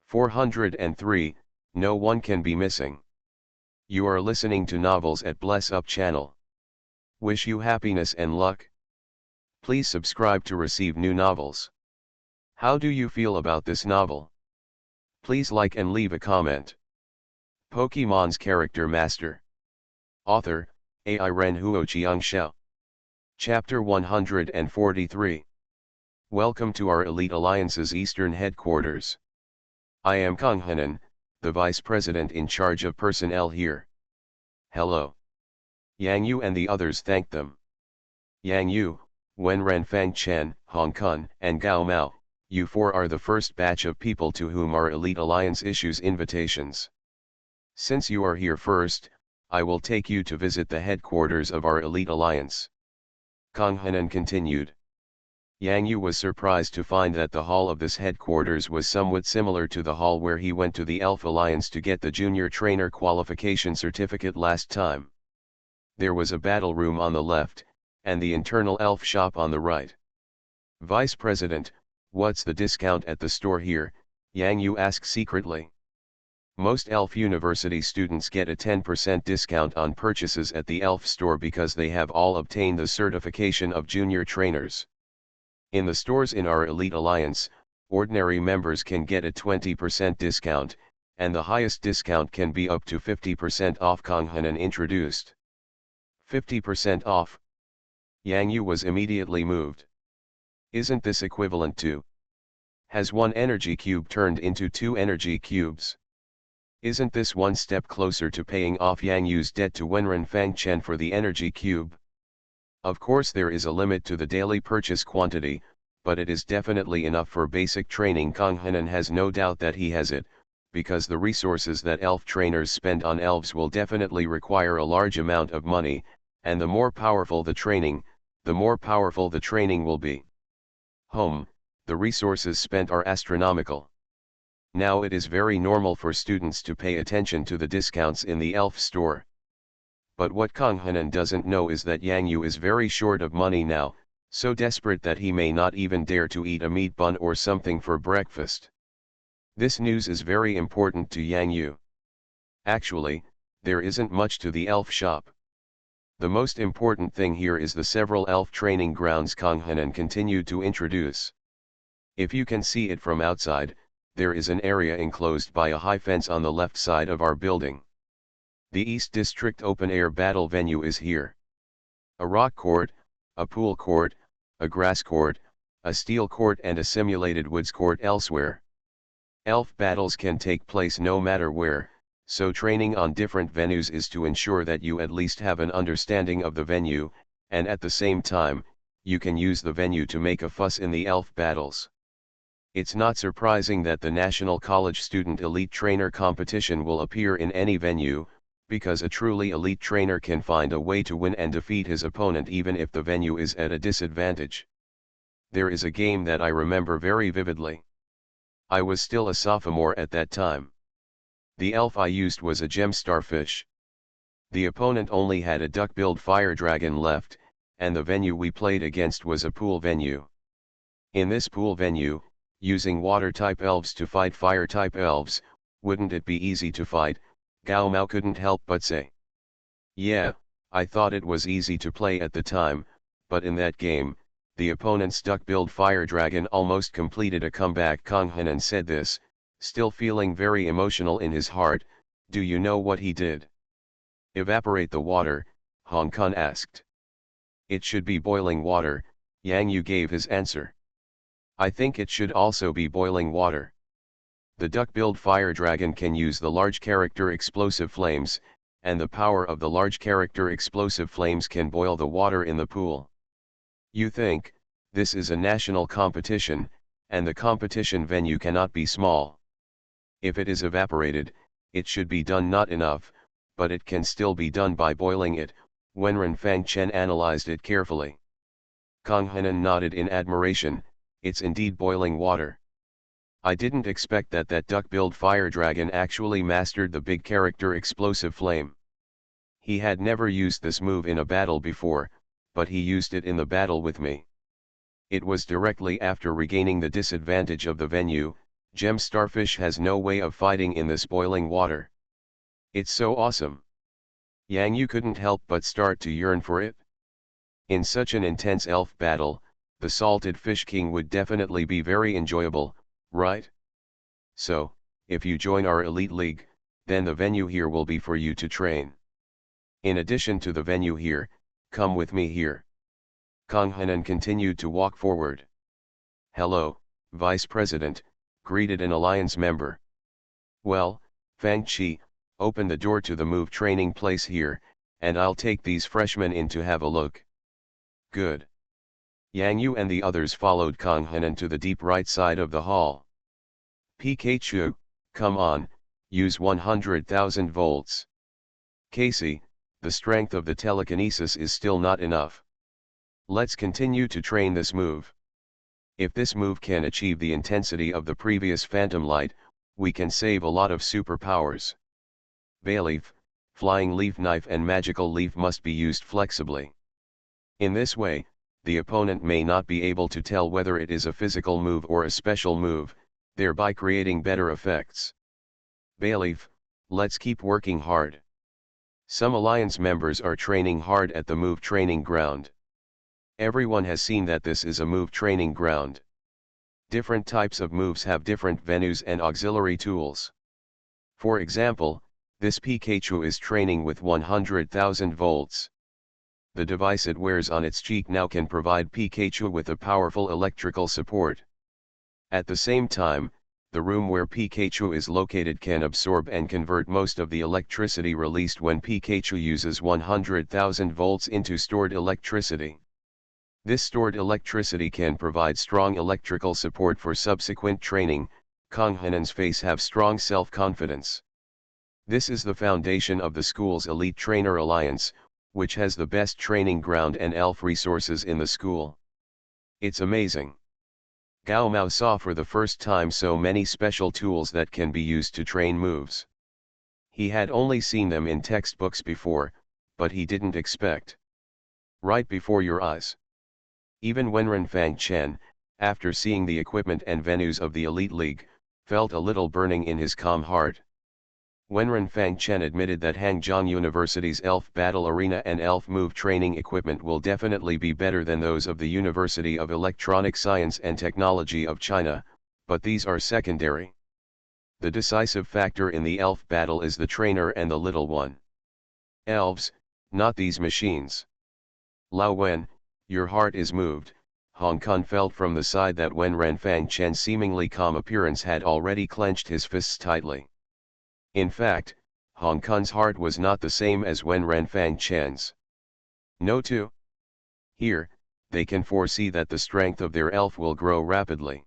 403, no one can be missing. You are listening to Novels at Bless Up channel. Wish you happiness and luck. Please subscribe to receive new novels. How do you feel about this novel? Please like and leave a comment. Pokemon's Character Master. Author, Ai Ren Huoqiang Xiao. Chapter 143. Welcome to our Elite Alliance's Eastern Headquarters. I am Kang Henan, the Vice President in charge of personnel here. Hello. Yang Yu and the others thanked them. Yang Yu, Wenren Fangchen, Hong Kong, and Gao Mao, you four are the first batch of people to whom our Elite Alliance issues invitations. Since you are here first, I will take you to visit the headquarters of our elite alliance. Kang Hanan continued. Yang Yu was surprised to find that the hall of this headquarters was somewhat similar to the hall where he went to the Elf Alliance to get the junior trainer qualification certificate last time. There was a battle room on the left, and the internal elf shop on the right. Vice President, what's the discount at the store here? Yang Yu asked secretly. Most Elf University students get a 10% discount on purchases at the Elf store because they have all obtained the certification of junior trainers. In the stores in our Elite Alliance, ordinary members can get a 20% discount, and the highest discount can be up to 50% off. Kang Hanan introduced. 50% off? Yang Yu was immediately moved. Isn't this equivalent to? Has one energy cube turned into 2 energy cubes? Isn't this one step closer to paying off Yang Yu's debt to Wenren Fangchen for the energy cube? Of course there is a limit to the daily purchase quantity, but it is definitely enough for basic training. Kang Hanan has no doubt that he has it, because the resources that elf trainers spend on elves will definitely require a large amount of money, and the more powerful the training, the more powerful the training will be. The resources spent are astronomical. Now it is very normal for students to pay attention to the discounts in the elf store. But what Kang Hanan doesn't know is that Yang Yu is very short of money now, so desperate that he may not even dare to eat a meat bun or something for breakfast. This news is very important to Yang Yu. Actually, there isn't much to the elf shop. The most important thing here is the several elf training grounds Kang Hanan continued to introduce. If you can see it from outside, there is an area enclosed by a high fence on the left side of our building. The East District open-air battle venue is here. A rock court, a pool court, a grass court, a steel court and a simulated woods court elsewhere. Elf battles can take place no matter where, so training on different venues is to ensure that you at least have an understanding of the venue, and at the same time, you can use the venue to make a fuss in the elf battles. It's not surprising that the National College Student Elite Trainer Competition will appear in any venue, because a truly elite trainer can find a way to win and defeat his opponent even if the venue is at a disadvantage. There is a game that I remember very vividly. I was still a sophomore at that time. The elf I used was a gem starfish. The opponent only had a duck-billed fire dragon left, and the venue we played against was a pool venue. In this pool venue, using water-type elves to fight fire-type elves, wouldn't it be easy to fight? Gao Mao couldn't help but say. Yeah, I thought it was easy to play at the time, but in that game, the opponent's duck-billed fire dragon almost completed a comeback. Kang Hanan said this, still feeling very emotional in his heart. Do you know what he did? Evaporate the water, Hong Kong asked. It should be boiling water, Yang Yu gave his answer. I think it should also be boiling water. The duck-billed fire dragon can use the large character explosive flames, and the power of the large character explosive flames can boil the water in the pool. You think, this is a national competition, and the competition venue cannot be small. If it is evaporated, it should be done not enough, but it can still be done by boiling it. Wenren Fangchen analyzed it carefully. Kang Hanan nodded in admiration. It's indeed boiling water. I didn't expect that duck-billed fire dragon actually mastered the big character explosive flame. He had never used this move in a battle before, but he used it in the battle with me. It was directly after regaining the disadvantage of the venue. Gem Starfish has no way of fighting in this boiling water. It's so awesome. Yang Yu couldn't help but start to yearn for it. In such an intense elf battle, the Salted Fish King would definitely be very enjoyable, right? So, if you join our elite league, then the venue here will be for you to train. In addition to the venue here, come with me here. Kang Hanan continued to walk forward. Hello, Vice President, greeted an alliance member. Well, Fang Chi, open the door to the move training place here, and I'll take these freshmen in to have a look. Good. Yang Yu and the others followed Kang Hanan to the deep right side of the hall. Pikachu, come on, use 100,000 volts. Casey, the strength of the telekinesis is still not enough. Let's continue to train this move. If this move can achieve the intensity of the previous Phantom Light, we can save a lot of superpowers. Bayleaf, Flying Leaf Knife and Magical Leaf must be used flexibly. In this way, the opponent may not be able to tell whether it is a physical move or a special move, thereby creating better effects. Bayleaf, let's keep working hard. Some Alliance members are training hard at the move training ground. Everyone has seen that this is a move training ground. Different types of moves have different venues and auxiliary tools. For example, this Pikachu is training with 100,000 volts. The device it wears on its cheek now can provide Pikachu with a powerful electrical support. At the same time, the room where Pikachu is located can absorb and convert most of the electricity released when Pikachu uses 100,000 volts into stored electricity. This stored electricity can provide strong electrical support for subsequent training. Kang Hanen's face have strong self-confidence. This is the foundation of the school's Elite Trainer Alliance, which has the best training ground and elf resources in the school. It's amazing. Gao Mao saw for the first time so many special tools that can be used to train moves. He had only seen them in textbooks before, but he didn't expect. Right before your eyes. Even Wenren Fang Chen, after seeing the equipment and venues of the Elite League, felt a little burning in his calm heart. Wenren Fang Chen admitted that Hangzhou University's Elf Battle Arena and Elf Move training equipment will definitely be better than those of the University of Electronic Science and Technology of China, but these are secondary. The decisive factor in the elf battle is the trainer and the little one. Elves, not these machines. Lao Wen, your heart is moved. Hong Kong felt from the side that Wenren Fang Chen's seemingly calm appearance had already clenched his fists tightly. In fact, Hong Kong's heart was not the same as Wenren Fang Chen's. No two. Here, they can foresee that the strength of their elf will grow rapidly.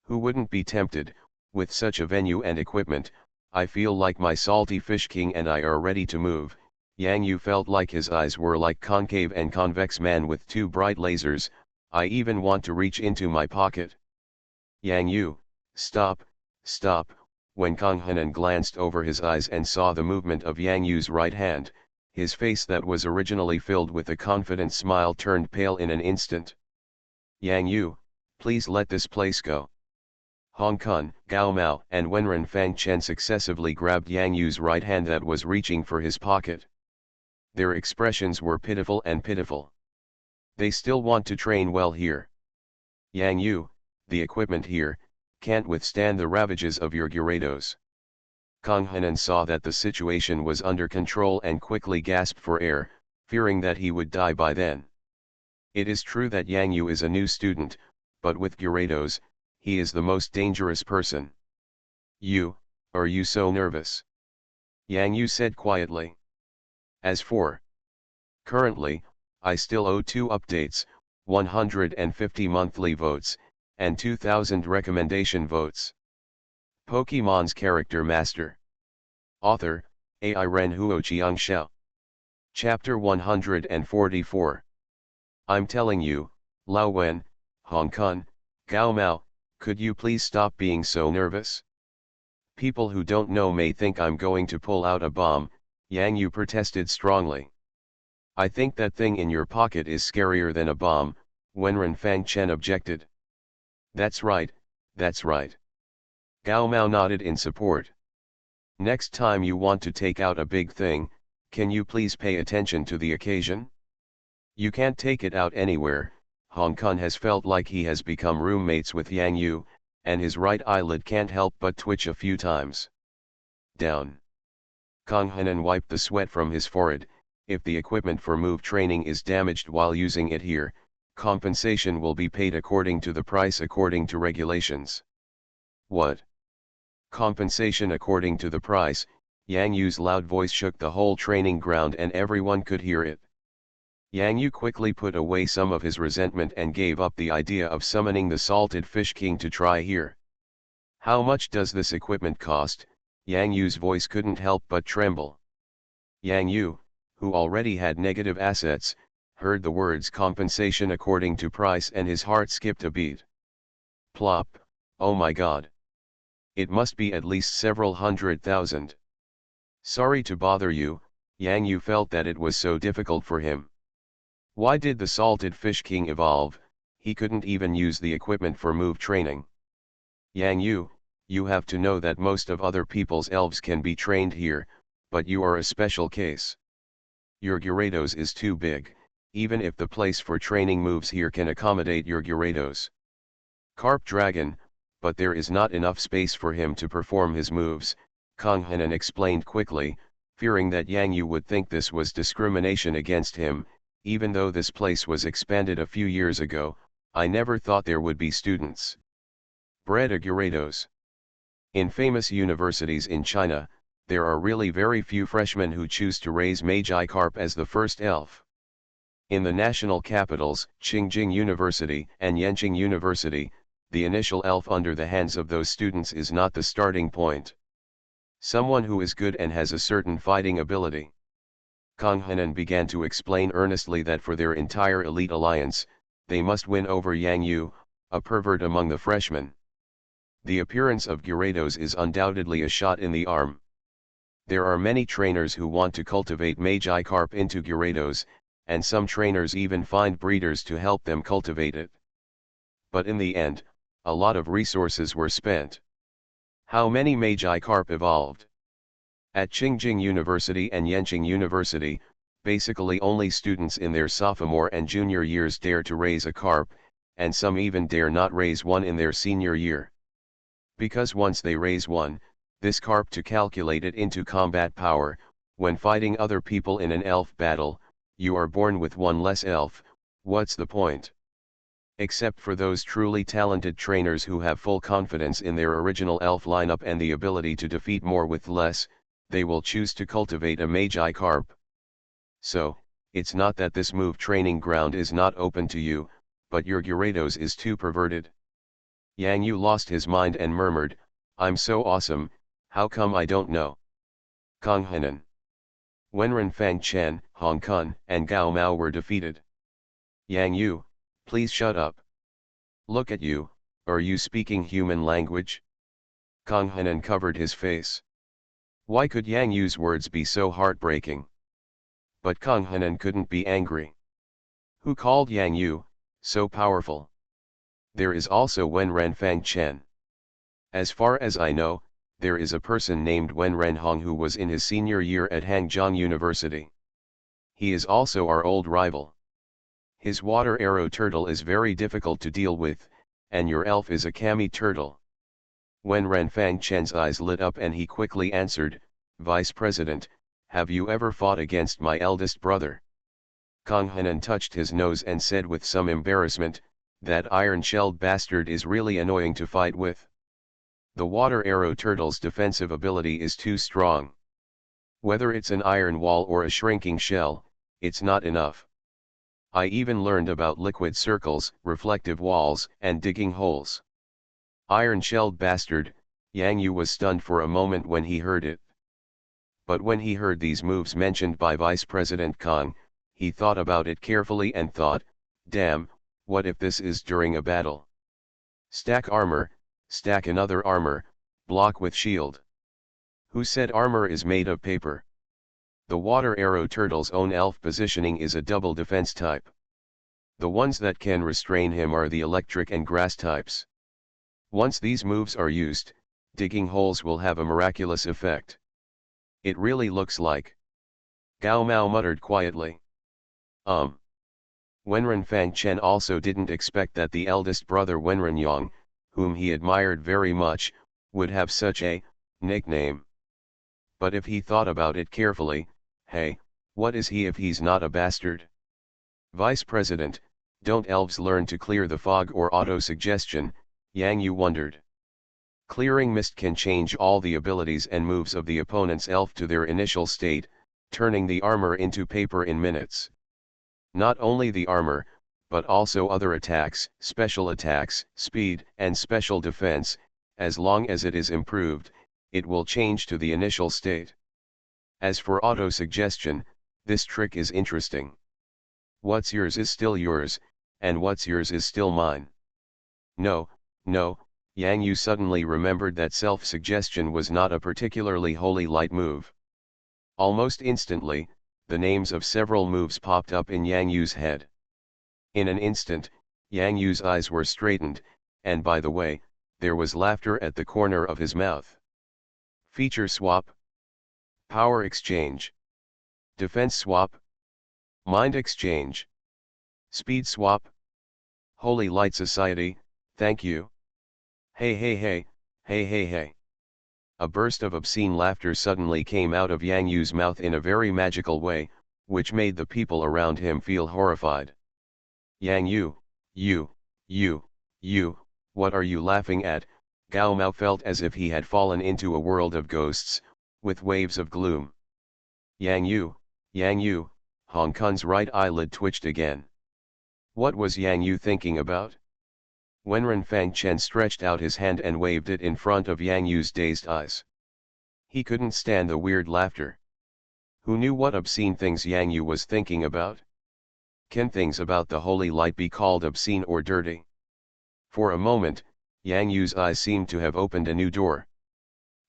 Who wouldn't be tempted? With such a venue and equipment, I feel like my salty fish king and I are ready to move. Yang Yu felt like his eyes were like concave and convex man with two bright lasers. I even want to reach into my pocket. Yang Yu, stop, stop. When Kang Hanan glanced over his eyes and saw the movement of Yang Yu's right hand, his face that was originally filled with a confident smile turned pale in an instant. Yang Yu, please let this place go. Hong Kong, Gao Mao and Wenren Fang Chen successively grabbed Yang Yu's right hand that was reaching for his pocket. Their expressions were pitiful and pitiful. They still want to train well here. Yang Yu, the equipment here, can't withstand the ravages of your Gyarados. Kang Hanan saw that the situation was under control and quickly gasped for air, fearing that he would die by then. It is true that Yang Yu is a new student, but with Gyarados, he is the most dangerous person. Are you so nervous? Yang Yu said quietly. As for currently, I still owe 2 updates, 150 monthly votes, and 2,000 recommendation votes. Pokemon's Character Master. Author, AI Ren Huoqiang Xiao. Chapter 144. I'm telling you, Lao Wen, Hong Kong, Gao Mao, could you please stop being so nervous? People who don't know may think I'm going to pull out a bomb, Yang Yu protested strongly. I think that thing in your pocket is scarier than a bomb, Wenren Fang Chen objected. That's right, that's right. Gao Mao nodded in support. Next time you want to take out a big thing, can you please pay attention to the occasion? You can't take it out anywhere. Hong Kong has felt like he has become roommates with Yang Yu, and his right eyelid can't help but twitch a few times. Down. Kang Hanan wiped the sweat from his forehead. If the equipment for move training is damaged while using it here, compensation will be paid according to the price according to regulations. What? Compensation according to the price? Yang Yu's loud voice shook the whole training ground and everyone could hear it. Yang Yu quickly put away some of his resentment and gave up the idea of summoning the Salted Fish King to try here. How much does this equipment cost? Yang Yu's voice couldn't help but tremble. Yang Yu, who already had negative assets, heard the words compensation according to price and his heart skipped a beat. Plop, oh my god. It must be at least several 100,000. Sorry to bother you, Yang Yu felt that it was so difficult for him. Why did the Salted Fish King evolve? He couldn't even use the equipment for move training. Yang Yu, you have to know that most of other people's elves can be trained here, but you are a special case. Your Gyarados is too big, even if the place for training moves here can accommodate your Gyarados. Carp Dragon, but there is not enough space for him to perform his moves, Kang Henan explained quickly, fearing that Yang Yu would think this was discrimination against him. Even though this place was expanded a few years ago, I never thought there would be students. Bred a Gyarados. In famous universities in China, there are really very few freshmen who choose to raise Magikarp as the first elf. In the national capitals, Qingjing University and Yanqing University, the initial elf under the hands of those students is not the starting point. Someone who is good and has a certain fighting ability. Kang Henan began to explain earnestly that for their entire elite alliance, they must win over Yang Yu, a pervert among the freshmen. The appearance of Gyarados is undoubtedly a shot in the arm. There are many trainers who want to cultivate Magikarp into Gyarados, and some trainers even find breeders to help them cultivate it. But in the end, a lot of resources were spent. How many Magikarp evolved? At Qingjing University and Yanqing University, basically only students in their sophomore and junior years dare to raise a carp, and some even dare not raise one in their senior year. Because once they raise one, this carp to calculate it into combat power, when fighting other people in an elf battle, you are born with one less elf. What's the point? Except for those truly talented trainers who have full confidence in their original elf lineup and the ability to defeat more with less, they will choose to cultivate a Magikarp. So, it's not that this move training ground is not open to you, but your Gyarados is too perverted. Yang Yu lost his mind and murmured, I'm so awesome, how come I don't know? Kang Henan. Wenren Fang Chen, Hong Kun, and Gao Mao were defeated. Yang Yu, please shut up. Look at you, are you speaking human language? Kang Henan covered his face. Why could Yang Yu's words be so heartbreaking? But Kang Henan couldn't be angry. Who called Yang Yu so powerful? There is also Wenren Fang Chen. As far as I know, there is a person named Wenren Hong who was in his senior year at Hangzhou University. He is also our old rival. His water arrow turtle is very difficult to deal with, and your elf is a kami turtle. Wenren Fang Chen's eyes lit up and he quickly answered, Vice President, have you ever fought against my eldest brother? Kang Henan touched his nose and said with some embarrassment, that iron-shelled bastard is really annoying to fight with. The water arrow turtle's defensive ability is too strong. Whether it's an iron wall or a shrinking shell, it's not enough. I even learned about liquid circles, reflective walls, and digging holes. Iron-shelled bastard, Yang Yu was stunned for a moment when he heard it. But when he heard these moves mentioned by Vice President Kang, he thought about it carefully and thought, damn, what if this is during a battle? Stack armor, stack another armor, block with shield. Who said armor is made of paper? The water arrow turtle's own elf positioning is a double defense type. The ones that can restrain him are the electric and grass types. Once these moves are used, digging holes will have a miraculous effect. It really looks like. Gao Mao muttered quietly. Wenren Fang Chen also didn't expect that the eldest brother Wenren Yang, whom he admired very much, would have such a nickname. But if he thought about it carefully, hey, what is he if he's not a bastard? Vice President, don't elves learn to clear the fog or auto-suggestion? Yang Yu wondered. Clearing mist can change all the abilities and moves of the opponent's elf to their initial state, turning the armor into paper in minutes. Not only the armor, but also other attacks, special attacks, speed, and special defense, as long as it is improved, it will change to the initial state. As for auto-suggestion, this trick is interesting. What's yours is still yours, and what's yours is still mine. No, no, Yang Yu suddenly remembered that self-suggestion was not a particularly holy light move. Almost instantly, the names of several moves popped up in Yang Yu's head. In an instant, Yang Yu's eyes were straightened, and by the way, there was laughter at the corner of his mouth. Feature swap. Power exchange. Defense swap. Mind exchange. Speed swap. Holy Light Society, thank you. Hey hey hey, hey hey hey. A burst of obscene laughter suddenly came out of Yang Yu's mouth in a very magical way, which made the people around him feel horrified. Yang you, what are you laughing at? Gao Mao felt as if he had fallen into a world of ghosts, with waves of gloom. Yang Yu, Hong Kong's right eyelid twitched again. What was Yang Yu thinking about? Wenren Fangchen stretched out his hand and waved it in front of Yang Yu's dazed eyes. He couldn't stand the weird laughter. Who knew what obscene things Yang Yu was thinking about? Can things about the holy light be called obscene or dirty? For a moment, Yang Yu's eyes seemed to have opened a new door.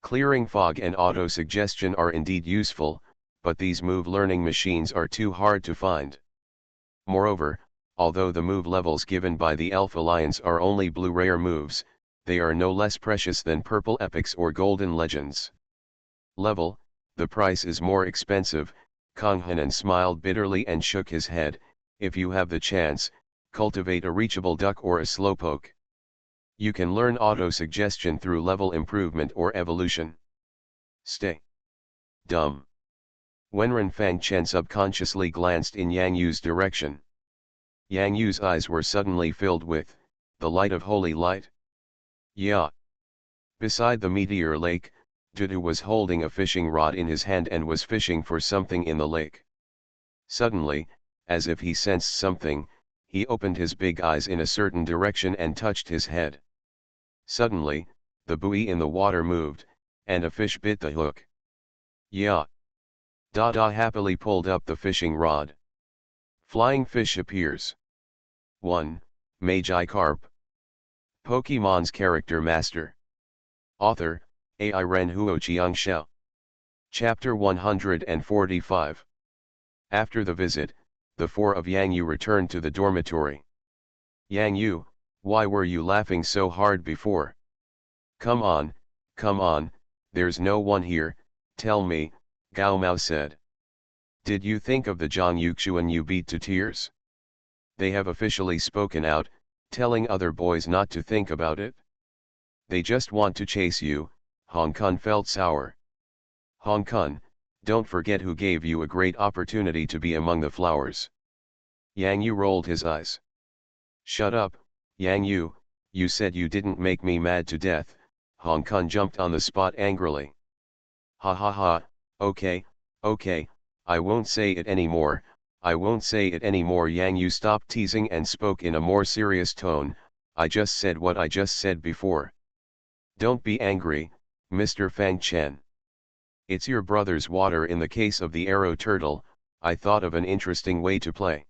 Clearing fog and auto-suggestion are indeed useful, but these move-learning machines are too hard to find. Moreover, although the move levels given by the Elf Alliance are only blue rare moves, they are no less precious than purple epics or golden legends. Level, the price is more expensive. Kang Hanan smiled bitterly and shook his head. If you have the chance, cultivate a reachable duck or a slowpoke. You can learn auto-suggestion through level improvement or evolution. Stay dumb. Wenren Fangchen subconsciously glanced in Yang Yu's direction. Yang Yu's eyes were suddenly filled with the light of holy light. Yeah. Beside the meteor lake, Dudu was holding a fishing rod in his hand and was fishing for something in the lake. Suddenly, as if he sensed something, he opened his big eyes in a certain direction and touched his head. Suddenly, the buoy in the water moved, and a fish bit the hook. Yeah. Dada happily pulled up the fishing rod. Flying fish appears. 1. Magikarp. Pokemon's character master. Author, AI Ren Huo Shao. Chapter 145. After the visit, the four of Yang Yu returned to the dormitory. Yang Yu, why were you laughing so hard before? Come on, there's no one here, tell me, Gao Mao said. Did you think of the Zhang Yuxuan you beat to tears? They have officially spoken out, telling other boys not to think about it. They just want to chase you. Hong Kong felt sour. Hong Kong, don't forget who gave you a great opportunity to be among the flowers. Yang Yu rolled his eyes. Shut up, Yang Yu, you said you didn't make me mad to death. Hong Kong jumped on the spot angrily. Ha ha ha, okay, I won't say it anymore, Yang Yu stopped teasing and spoke in a more serious tone. I just said what I just said before. Don't be angry, Mr. Fang Chen. It's your brother's water in the case of the arrow turtle. I thought of an interesting way to play.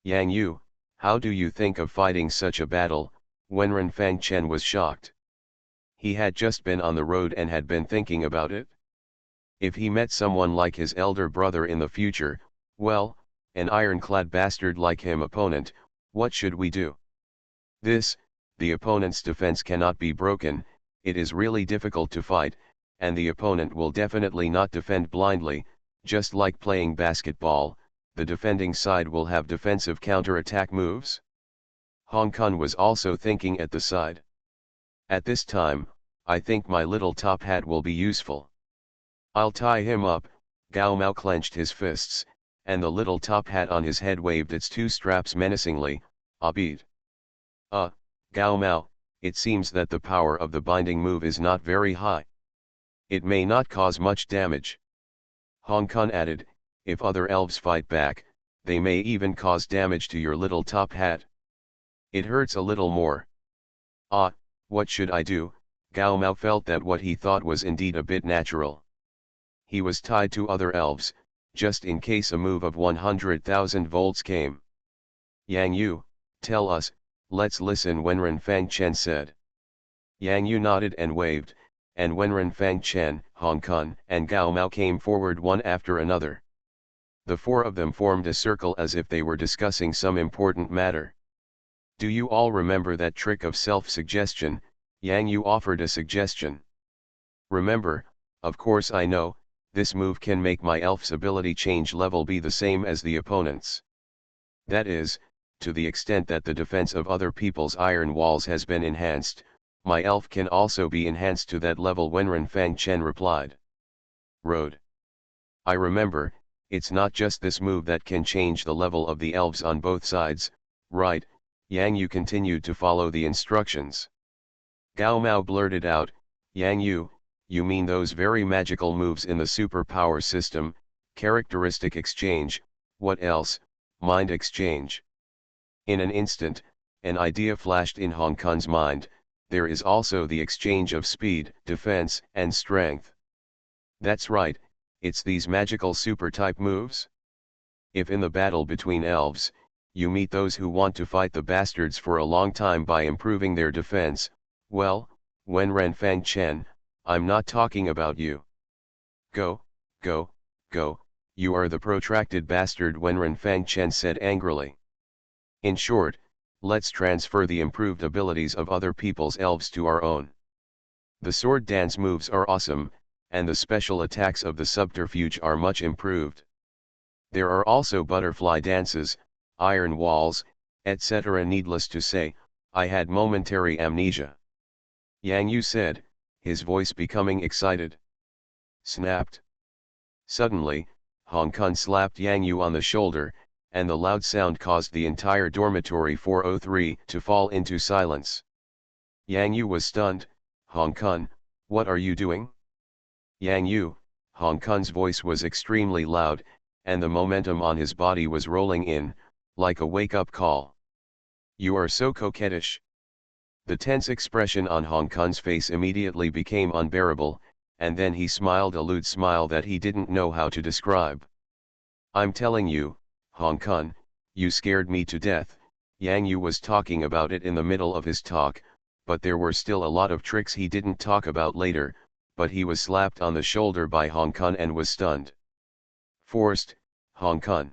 Yang Yu, how do you think of fighting such a battle? Wenren Fang Chen was shocked. He had just been on the road and had been thinking about it. If he met someone like his elder brother in the future, well, an ironclad bastard like him opponent, what should we do? The opponent's defense cannot be broken. It is really difficult to fight, and the opponent will definitely not defend blindly. Just like playing basketball, the defending side will have defensive counter-attack moves. Hong Kong was also thinking at the side. At this time, I think my little top hat will be useful. I'll tie him up. Gao Mao clenched his fists, and the little top hat on his head waved its two straps menacingly. Abid. Gao Mao, it seems that the power of the binding move is not very high. It may not cause much damage. Hong Kong added, if other elves fight back, they may even cause damage to your little top hat. It hurts a little more. What should I do? Gao Mao felt that what he thought was indeed a bit natural. he was tied to other elves, just in case a move of 100,000 volts came. Yang Yu, tell us, let's listen, Wenren Fangchen said. Yang Yu nodded and waved, and Wenren Fangchen, Hong Kong, and Gao Mao came forward one after another. The four of them formed a circle as if they were discussing some important matter. Do you all remember that trick of self-suggestion? Yang Yu offered a suggestion. Remember, of course I know, this move can make my elf's ability change level be the same as the opponent's. That is, to the extent that the defense of other people's iron walls has been enhanced, my elf can also be enhanced to that level, Wenren Fangchen replied. Road. I remember, it's not just this move that can change the level of the elves on both sides, right? Yang Yu continued to follow the instructions. Gao Mao blurted out, Yang Yu, you mean those very magical moves in the superpower system, characteristic exchange, what else, mind exchange? In an instant, an idea flashed in Hong Kong's mind, there is also the exchange of speed, defense, and strength. That's right, it's these magical super-type moves. If in the battle between elves, you meet those who want to fight the bastards for a long time by improving their defense, well, Wenren Fangchen, I'm not talking about you. Go, go, go, you are the protracted bastard, Wenren Fangchen said angrily. In short, let's transfer the improved abilities of other people's elves to our own. The sword dance moves are awesome, and the special attacks of the subterfuge are much improved. There are also butterfly dances, iron walls, etc. Needless to say, I had momentary amnesia. Yang Yu said, his voice becoming excited. Snapped. Suddenly, Hong Kong slapped Yang Yu on the shoulder, and the loud sound caused the entire dormitory 403 to fall into silence. Yang Yu was stunned. Hong Kong, what are you doing? Yang Yu, Hong Kong's voice was extremely loud, and the momentum on his body was rolling in, like a wake-up call. You are so coquettish. The tense expression on Hong Kong's face immediately became unbearable, and then he smiled a lewd smile that he didn't know how to describe. I'm telling you, Hong Kong, you scared me to death. Yang Yu was talking about it in the middle of his talk, but there were still a lot of tricks he didn't talk about later, but he was slapped on the shoulder by Hong Kong and was stunned. Forced, Hong Kong.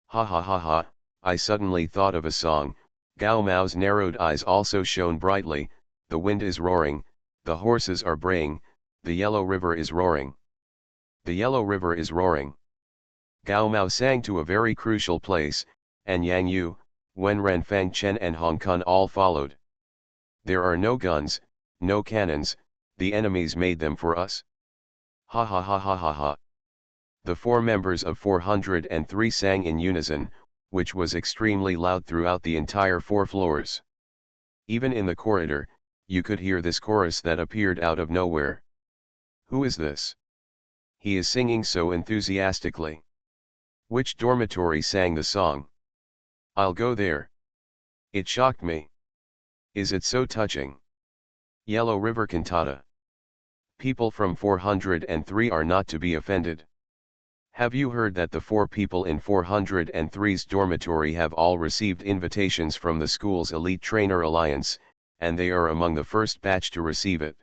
Ha ha ha ha, I suddenly thought of a song. Gao Mao's narrowed eyes also shone brightly, the wind is roaring, the horses are braying, the yellow river is roaring. The yellow river is roaring. Gao Mao sang to a very crucial place, and Yang Yu, Wenren Fangchen and Hong Kong all followed. There are no guns, no cannons, the enemies made them for us. Ha ha ha ha ha ha. The four members of 403 sang in unison, which was extremely loud throughout the entire 4 floors. Even in the corridor, you could hear this chorus that appeared out of nowhere. Who is this? He is singing so enthusiastically. Which dormitory sang the song? I'll go there. It shocked me. Is it so touching? Yellow River Cantata. People from 403 are not to be offended. Have you heard that the 4 people in 403's dormitory have all received invitations from the school's Elite Trainer Alliance, and they are among the first batch to receive it?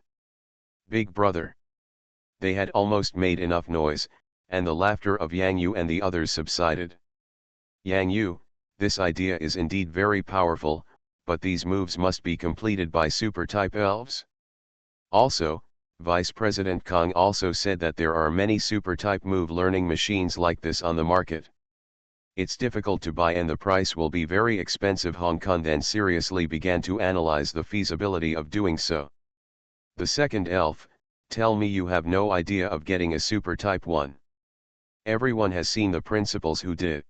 Big brother. They had almost made enough noise, and the laughter of Yang Yu and the others subsided. Yang Yu, this idea is indeed very powerful, but these moves must be completed by super-type elves. Also, Vice President Kong also said that there are many super-type move learning machines like this on the market. It's difficult to buy and the price will be very expensive. Hong Kong then seriously began to analyze the feasibility of doing so. The second elf, tell me you have no idea of getting a super-type one. Everyone has seen the principals who did.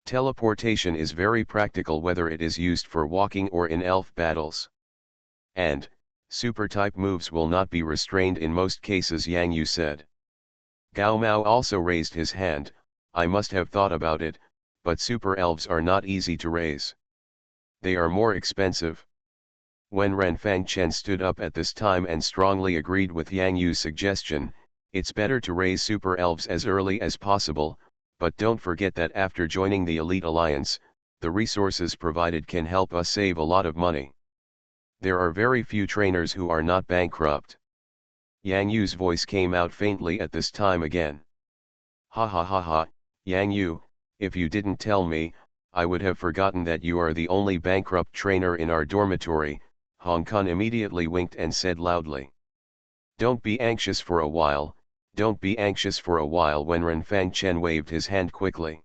Teleportation is very practical whether it is used for walking or in elf battles. And, super-type moves will not be restrained in most cases, Yang Yu said. Gao Mao also raised his hand. I must have thought about it, but super elves are not easy to raise. They are more expensive. Wenren Fangchen stood up at this time and strongly agreed with Yang Yu's suggestion. It's better to raise super elves as early as possible, but don't forget that after joining the Elite Alliance, the resources provided can help us save a lot of money. There are very few trainers who are not bankrupt. Yang Yu's voice came out faintly at this time again. Ha ha ha ha, Yang Yu, if you didn't tell me, I would have forgotten that you are the only bankrupt trainer in our dormitory. Hong Kong immediately winked and said loudly. Don't be anxious for a while, don't be anxious for a while. When Renfang Chen waved his hand quickly.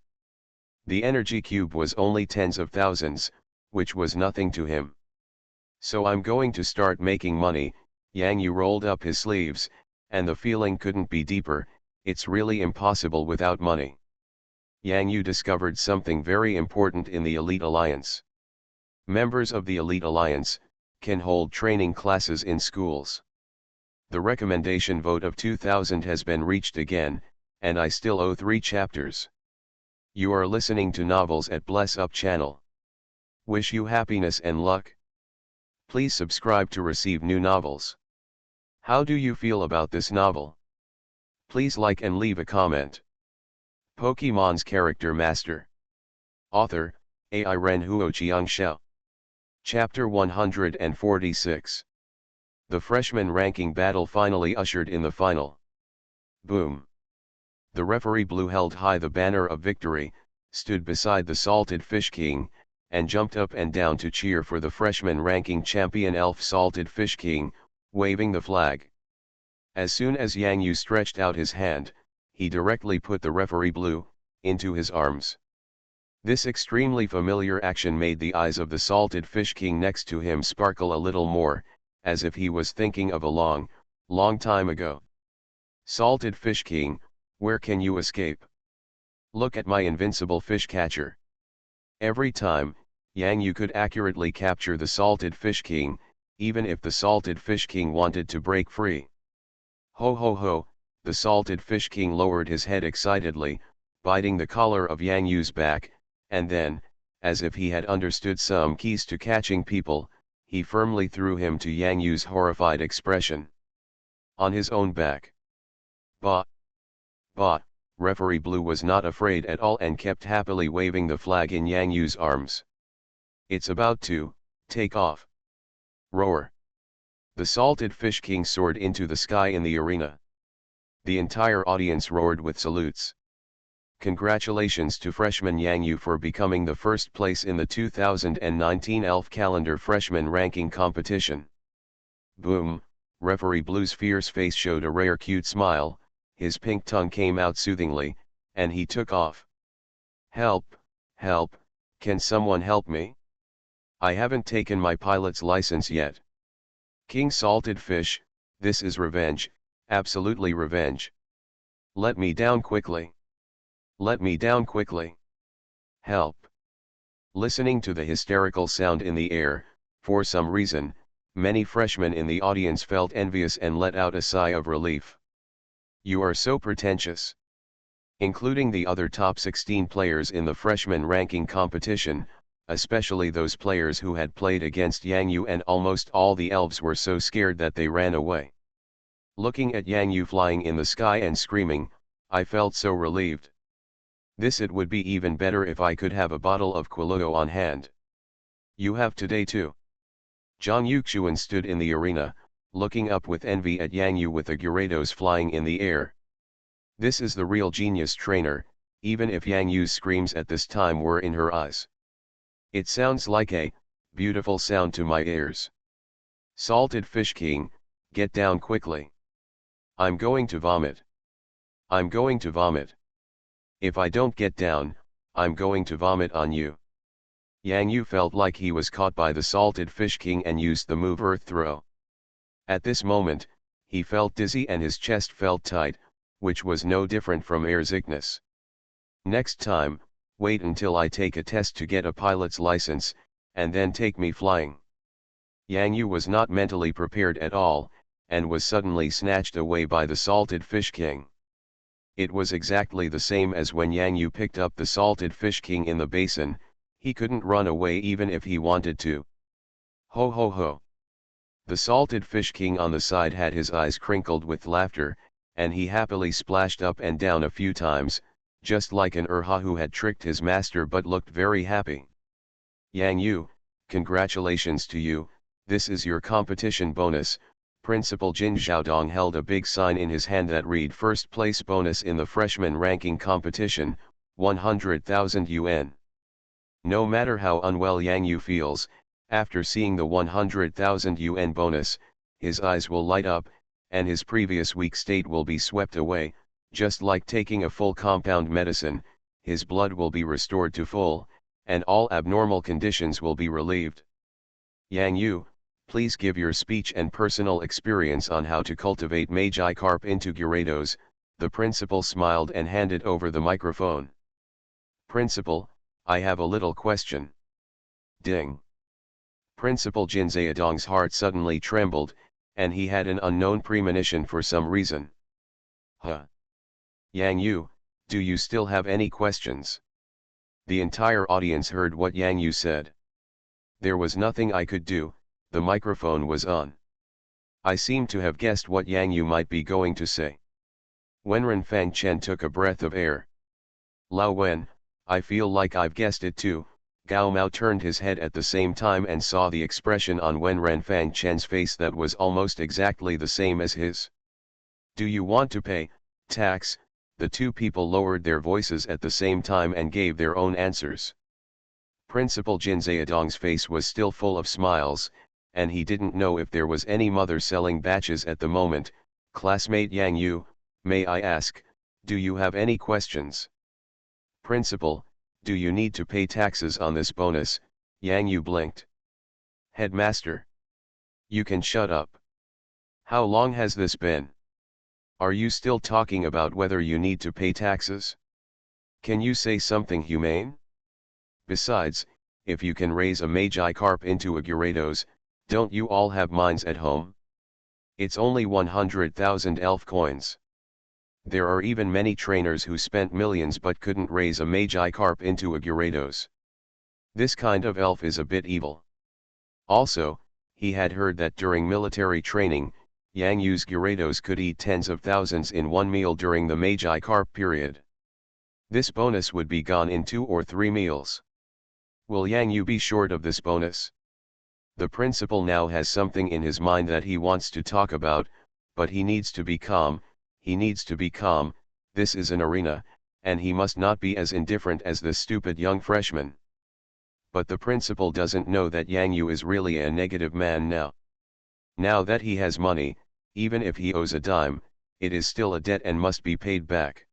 The energy cube was only tens of thousands, which was nothing to him. So I'm going to start making money. Yang Yu rolled up his sleeves, and the feeling couldn't be deeper. It's really impossible without money. Yang Yu discovered something very important in the Elite Alliance. Members of the Elite Alliance can hold training classes in schools. The recommendation vote of 2000 has been reached again, and I still owe 3 chapters. You are listening to Novels at Bless Up channel. Wish you happiness and luck. Please subscribe to receive new novels. How do you feel about this novel? Please like and leave a comment. Pokemon's Character Master. Author, AI Ren Huoqiang Xiao. Chapter 146. The freshman ranking battle finally ushered in the final. Boom. The referee Blue held high the banner of victory, stood beside the Salted Fish King, and jumped up and down to cheer for the freshman ranking champion Elf Salted Fish King, waving the flag. As soon as Yang Yu stretched out his hand, he directly put the referee Blue into his arms. This extremely familiar action made the eyes of the Salted Fish King next to him sparkle a little more, as if he was thinking of a long, long time ago. Salted Fish King, where can you escape? Look at my invincible fish catcher. Every time, Yang Yu could accurately capture the Salted Fish King, even if the Salted Fish King wanted to break free. Ho ho ho, the Salted Fish King lowered his head excitedly, biting the collar of Yang Yu's back, and then, as if he had understood some keys to catching people, he firmly threw him to Yang Yu's horrified expression. On his own back. Bah! Bah! Referee Blue was not afraid at all and kept happily waving the flag in Yang Yu's arms. It's about to take off. Roar! The Salted Fish King soared into the sky in the arena. The entire audience roared with salutes. Congratulations to freshman Yang Yu for becoming the first place in the 2019 Elf Calendar Freshman Ranking Competition. Boom! Referee Blue's fierce face showed a rare cute smile, his pink tongue came out soothingly, and he took off. Help! Help! Can someone help me? I haven't taken my pilot's license yet. King Salted Fish, this is revenge, absolutely revenge. Let me down quickly. Let me down quickly. Help. Listening to the hysterical sound in the air, for some reason, many freshmen in the audience felt envious and let out a sigh of relief. You are so pretentious. Including the other top 16 players in the freshman ranking competition, especially those players who had played against Yang Yu, and almost all the elves were so scared that they ran away. Looking at Yang Yu flying in the sky and screaming, I felt so relieved. It would be even better if I could have a bottle of Quiluo on hand. You have today too. Zhang Yuxuan stood in the arena, looking up with envy at Yang Yu with the Gyarados flying in the air. This is the real genius trainer, even if Yang Yu's screams at this time were in her eyes. It sounds like a beautiful sound to my ears. Salted Fish King, get down quickly. I'm going to vomit. I'm going to vomit. If I don't get down, I'm going to vomit on you. Yang Yu felt like he was caught by the Salted Fish King and used the move Earth Throw. At this moment, he felt dizzy and his chest felt tight, which was no different from air sickness. Next time, wait until I take a test to get a pilot's license, and then take me flying. Yang Yu was not mentally prepared at all, and was suddenly snatched away by the Salted Fish King. It was exactly the same as when Yang Yu picked up the Salted Fish King in the basin, he couldn't run away even if he wanted to. Ho ho ho! The Salted Fish King on the side had his eyes crinkled with laughter, and he happily splashed up and down a few times, just like an Urha who had tricked his master but looked very happy. Yang Yu, congratulations to you, this is your competition bonus. Principal Jin Xiaodong held a big sign in his hand that read first place bonus in the freshman ranking competition, 100,000 yuan. No matter how unwell Yang Yu feels, after seeing the 100,000 yuan bonus, his eyes will light up, and his previous weak state will be swept away, just like taking a full compound medicine, his blood will be restored to full, and all abnormal conditions will be relieved. Yang Yu, please give your speech and personal experience on how to cultivate Magikarp into Gyarados. The principal smiled and handed over the microphone. Principal, I have a little question. Ding. Principal Jin Xiaodong's heart suddenly trembled, and he had an unknown premonition for some reason. Huh? Yang Yu, do you still have any questions? The entire audience heard what Yang Yu said. There was nothing I could do, the microphone was on. I seemed to have guessed what Yang Yu might be going to say. Wenren Fang Chen took a breath of air. Lao Wen, I feel like I've guessed it too. Gao Mao turned his head at the same time and saw the expression on Wenren Fang Chen's face that was almost exactly the same as his. Do you want to pay tax? The two people lowered their voices at the same time and gave their own answers. Principal Jin Xiaodong's face was still full of smiles, and he didn't know if there was any mother selling batches at the moment. Classmate Yang Yu, may I ask, do you have any questions? Principal, do you need to pay taxes on this bonus? Yang Yu blinked. Headmaster. You can shut up. How long has this been? Are you still talking about whether you need to pay taxes? Can you say something humane? Besides, if you can raise a Magikarp into a Gyarados, don't you all have mines at home? It's only 100,000 elf coins. There are even many trainers who spent millions but couldn't raise a Magikarp into a Gyarados. This kind of elf is a bit evil. Also, he had heard that during military training, Yang Yu's Gyarados could eat tens of thousands in one meal during the Magikarp period. This bonus would be gone in 2 or 3 meals. Will Yang Yu be short of this bonus? The principal now has something in his mind that he wants to talk about, but he needs to be calm. He needs to be calm. This is an arena, and he must not be as indifferent as this stupid young freshman. But the principal doesn't know that Yang Yu is really a negative man now. Now that he has money, even if he owes a dime, it is still a debt and must be paid back.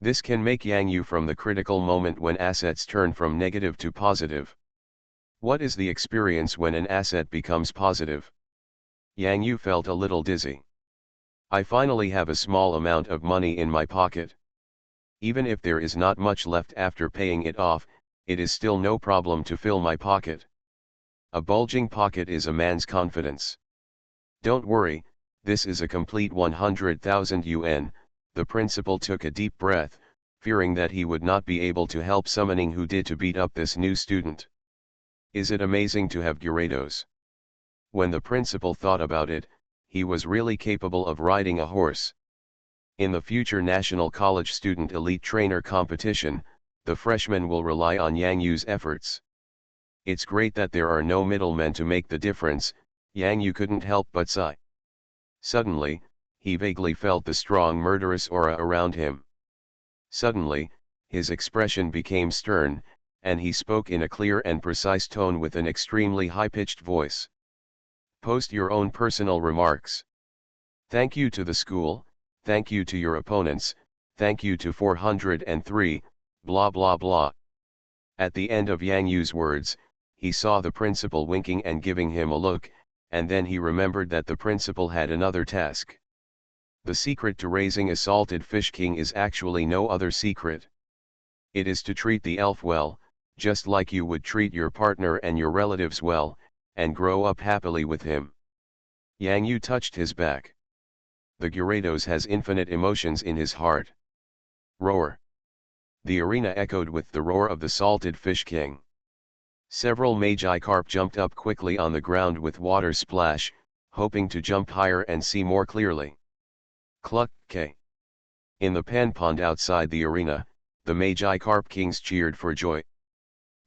This can make Yang Yu from the critical moment when assets turn from negative to positive. What is the experience when an asset becomes positive? Yang Yu felt a little dizzy. I finally have a small amount of money in my pocket. Even if there is not much left after paying it off, it is still no problem to fill my pocket. A bulging pocket is a man's confidence. Don't worry, this is a complete 100,000 yuan. The principal took a deep breath, fearing that he would not be able to help summoning who did to beat up this new student. Is it amazing to have Gyarados? When the principal thought about it, he was really capable of riding a horse. In the future National College Student Elite Trainer competition, the freshman will rely on Yang Yu's efforts. It's great that there are no middlemen to make the difference. Yang Yu couldn't help but sigh. Suddenly, he vaguely felt the strong murderous aura around him. Suddenly, his expression became stern, and he spoke in a clear and precise tone with an extremely high-pitched voice. Post your own personal remarks. Thank you to the school, thank you to your opponents, thank you to 403, blah blah blah. At the end of Yang Yu's words, he saw the principal winking and giving him a look, and then he remembered that the principal had another task. The secret to raising a salted fish king is actually no other secret. It is to treat the elf well, just like you would treat your partner and your relatives well, and grow up happily with him. Yang Yu touched his back. The Gyarados has infinite emotions in his heart. Roar. The arena echoed with the roar of the salted fish king. Several Magikarp jumped up quickly on the ground with water splash, hoping to jump higher and see more clearly. Cluck, K. In the pan pond outside the arena, the Magi Carp Kings cheered for joy.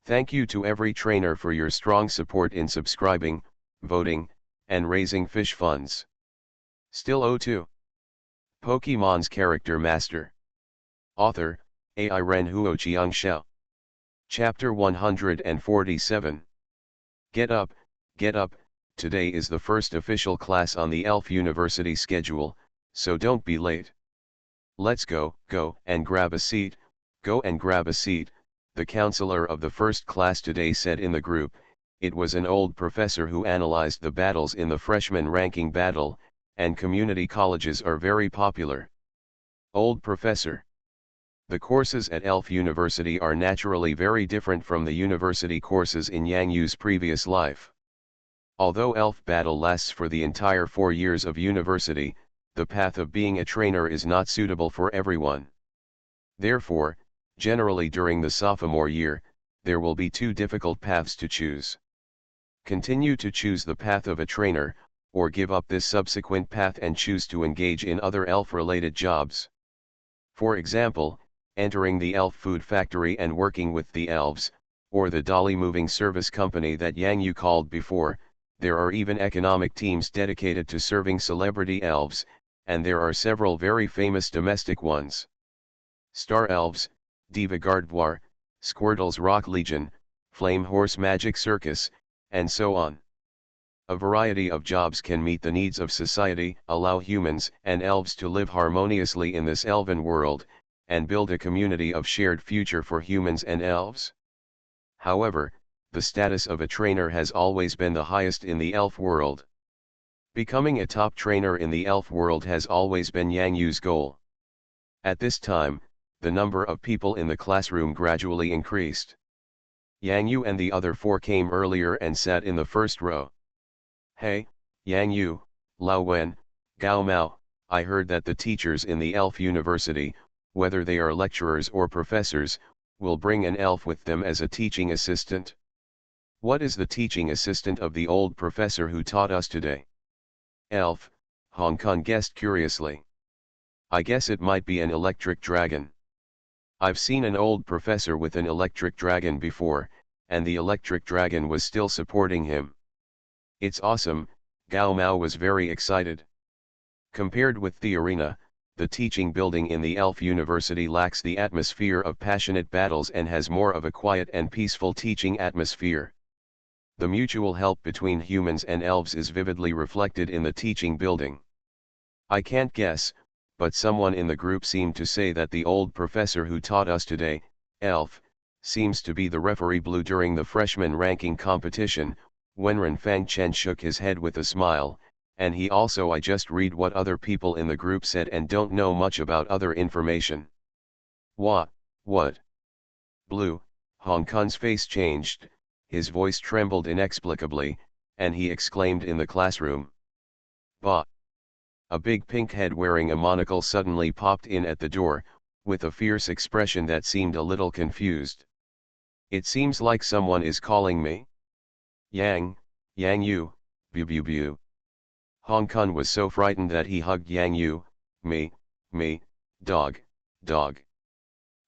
Thank you to every trainer for your strong support in subscribing, voting, and raising fish funds. Still O2. Pokemon's Character Master. Author, AI Ren Huoqiang Xiao. Chapter 147. Get up, today is the first official class on the Elf University schedule, so don't be late. Let's go and grab a seat, the counselor of the first class today said in the group. It was an old professor who analyzed the battles in the freshman ranking battle, and community colleges are very popular. Old professor. The courses at Elf University are naturally very different from the university courses in Yang Yu's previous life. Although Elf battle lasts for the entire 4 years of university, the path of being a trainer is not suitable for everyone. Therefore, generally during the sophomore year, there will be 2 difficult paths to choose. Continue to choose the path of a trainer, or give up this subsequent path and choose to engage in other elf-related jobs. For example, entering the elf food factory and working with the elves, or the dolly moving service company that Yang Yu called before. There are even economic teams dedicated to serving celebrity elves, and there are several very famous domestic ones. Star Elves, Diva Gardevoir, Squirtle's Rock Legion, Flame Horse Magic Circus, and so on. A variety of jobs can meet the needs of society, allow humans and elves to live harmoniously in this elven world, and build a community of shared future for humans and elves. However, the status of a trainer has always been the highest in the elf world. Becoming a top trainer in the elf world has always been Yang Yu's goal. At this time, the number of people in the classroom gradually increased. Yang Yu and the other 4 came earlier and sat in the first row. Hey, Yang Yu, Lao Wen, Gao Mao, I heard that the teachers in the Elf University, whether they are lecturers or professors, will bring an elf with them as a teaching assistant. What is the teaching assistant of the old professor who taught us today? Elf, Hong Kong guessed curiously. I guess it might be an electric dragon. I've seen an old professor with an electric dragon before, and the electric dragon was still supporting him. It's awesome, Gao Mao was very excited. Compared with the arena, the teaching building in the Elf University lacks the atmosphere of passionate battles and has more of a quiet and peaceful teaching atmosphere. The mutual help between humans and elves is vividly reflected in the teaching building. I can't guess, but someone in the group seemed to say that the old professor who taught us today, Elf, seems to be the referee Blue during the freshman ranking competition. Wenren Fang Chen shook his head with a smile, and he also I just read what other people in the group said and don't know much about other information. What? Blue, Hong Kong's face changed, his voice trembled inexplicably, and he exclaimed in the classroom. Bah! A big pink head wearing a monocle suddenly popped in at the door, with a fierce expression that seemed a little confused. It seems like someone is calling me. Yang Yu, bu. Hong Kong was so frightened that he hugged Yang Yu. Me, dog.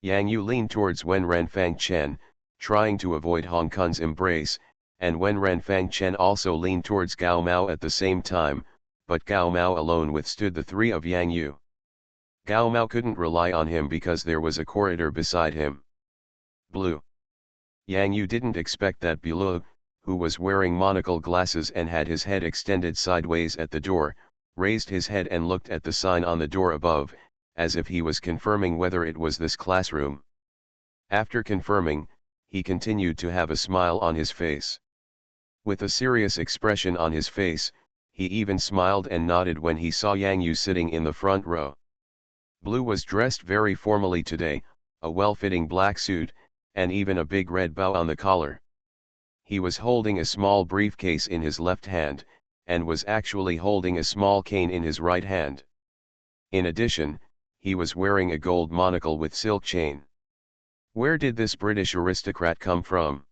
Yang Yu leaned towards Wenren Fang Chen, trying to avoid Hong Kong's embrace, and Wenren Fang Chen also leaned towards Gao Mao at the same time, but Gao Mao alone withstood the 3 of Yang Yu. Gao Mao couldn't rely on him because there was a corridor beside him. Blue. Yang Yu didn't expect that Blue, who was wearing monocle glasses and had his head extended sideways at the door, raised his head and looked at the sign on the door above, as if he was confirming whether it was this classroom. After confirming, he continued to have a smile on his face. With a serious expression on his face, he even smiled and nodded when he saw Yang Yu sitting in the front row. Blue was dressed very formally today, a well-fitting black suit, and even a big red bow on the collar. He was holding a small briefcase in his left hand, and was actually holding a small cane in his right hand. In addition, he was wearing a gold monocle with silk chain. Where did this British aristocrat come from?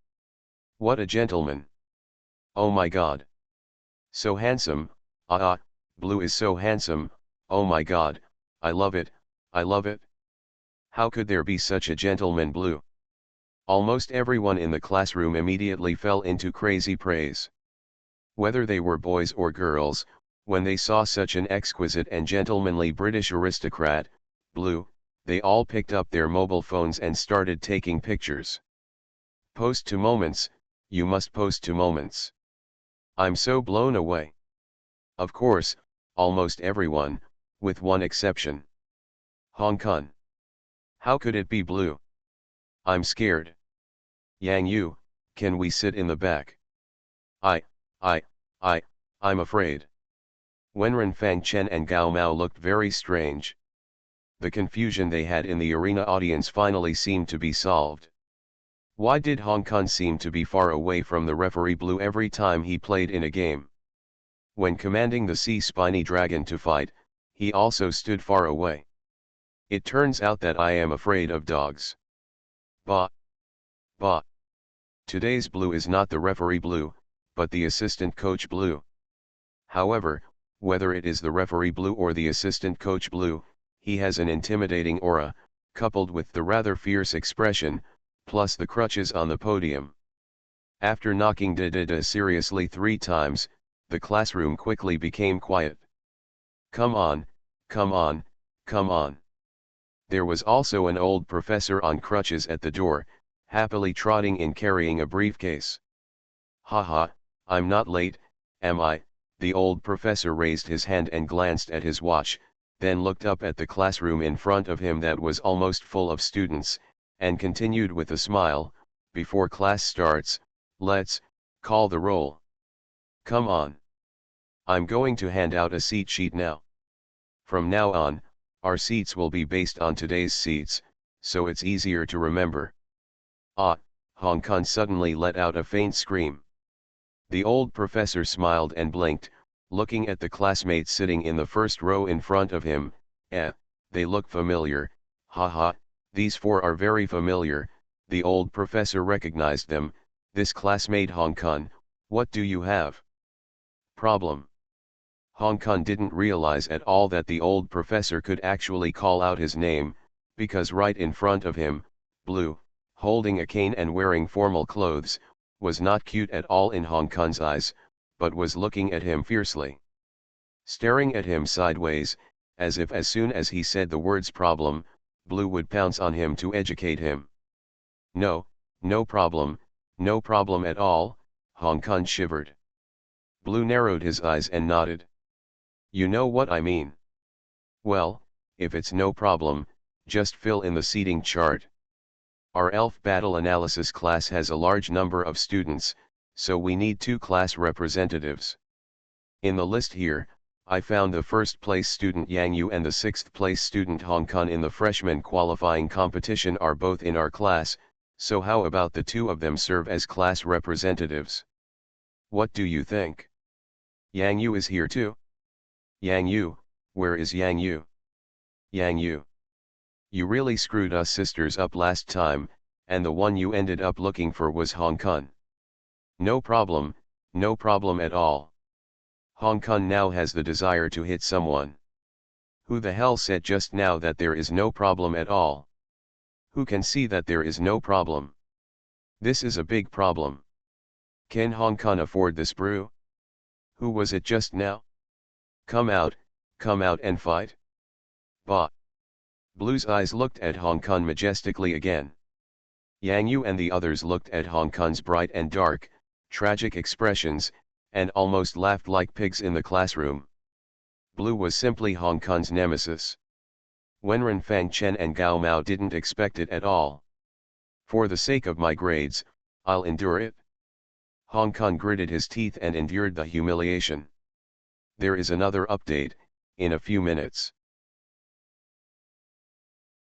What a gentleman! Oh my God! So handsome, Blue is so handsome, oh my God, I love it, I love it. How could there be such a gentleman Blue? Almost everyone in the classroom immediately fell into crazy praise. Whether they were boys or girls, when they saw such an exquisite and gentlemanly British aristocrat, Blue, they all picked up their mobile phones and started taking pictures. Post to moments, you must post to moments. I'm so blown away. Of course, almost everyone, with one exception. Hong Kong. How could it be Blue? I'm scared. Yang Yu, can we sit in the back? I, I, I'm afraid. Wenren Fang Chen and Gao Mao looked very strange. The confusion they had in the arena audience finally seemed to be solved. Why did Hong Kong seem to be far away from the referee Blue every time he played in a game? When commanding the sea spiny dragon to fight, he also stood far away. It turns out that I am afraid of dogs. Bah! Bah! Today's Blue is not the referee Blue, but the assistant coach Blue. However, whether it is the referee Blue or the assistant coach Blue, he has an intimidating aura, coupled with the rather fierce expression, plus the crutches on the podium. After knocking da seriously 3 times, the classroom quickly became quiet. Come on, come on, come on. There was also an old professor on crutches at the door, happily trotting in carrying a briefcase. Haha, I'm not late, am I? The old professor raised his hand and glanced at his watch, then looked up at the classroom in front of him that was almost full of students, and continued with a smile, before class starts, let's call the roll. Come on. I'm going to hand out a seat sheet now. From now on, our seats will be based on today's seats, so it's easier to remember. Ah, Hong Kong suddenly let out a faint scream. The old professor smiled and blinked, looking at the classmates sitting in the first row in front of him. They look familiar, haha, these 4 are very familiar. The old professor recognized them. This classmate Hong Kong, what do you have? Problem. Hong Kong didn't realize at all that the old professor could actually call out his name, because right in front of him, Blue, holding a cane and wearing formal clothes, was not cute at all in Hong Kong's eyes, but was looking at him fiercely. Staring at him sideways, as if as soon as he said the words problem, Blue would pounce on him to educate him. No, no problem at all, Hong Kong shivered. Blue narrowed his eyes and nodded. You know what I mean. Well, if it's no problem, just fill in the seating chart. Our ELF battle analysis class has a large number of students, so we need 2 class representatives. In the list here, I found the 1st place student Yang Yu and the 6th place student Hong Kong in the freshman qualifying competition are both in our class, so how about the 2 of them serve as class representatives? What do you think? Yang Yu is here too? Yang Yu, where is Yang Yu? Yang Yu. You really screwed us sisters up last time, and the one you ended up looking for was Hong Kong. No problem at all. Hong Kong now has the desire to hit someone. Who the hell said just now that there is no problem at all? Who can see that there is no problem? This is a big problem. Can Hong Kong afford this brew? Who was it just now? Come out and fight. Bah. Blue's eyes looked at Hong Kong majestically again. Yang Yu and the others looked at Hong Kong's bright and dark, tragic expressions, and almost laughed like pigs in the classroom. Blue was simply Hong Kong's nemesis. Wenren Fang Chen and Gao Mao didn't expect it at all. For the sake of my grades, I'll endure it. Hong Kong gritted his teeth and endured the humiliation. There is another update, in a few minutes.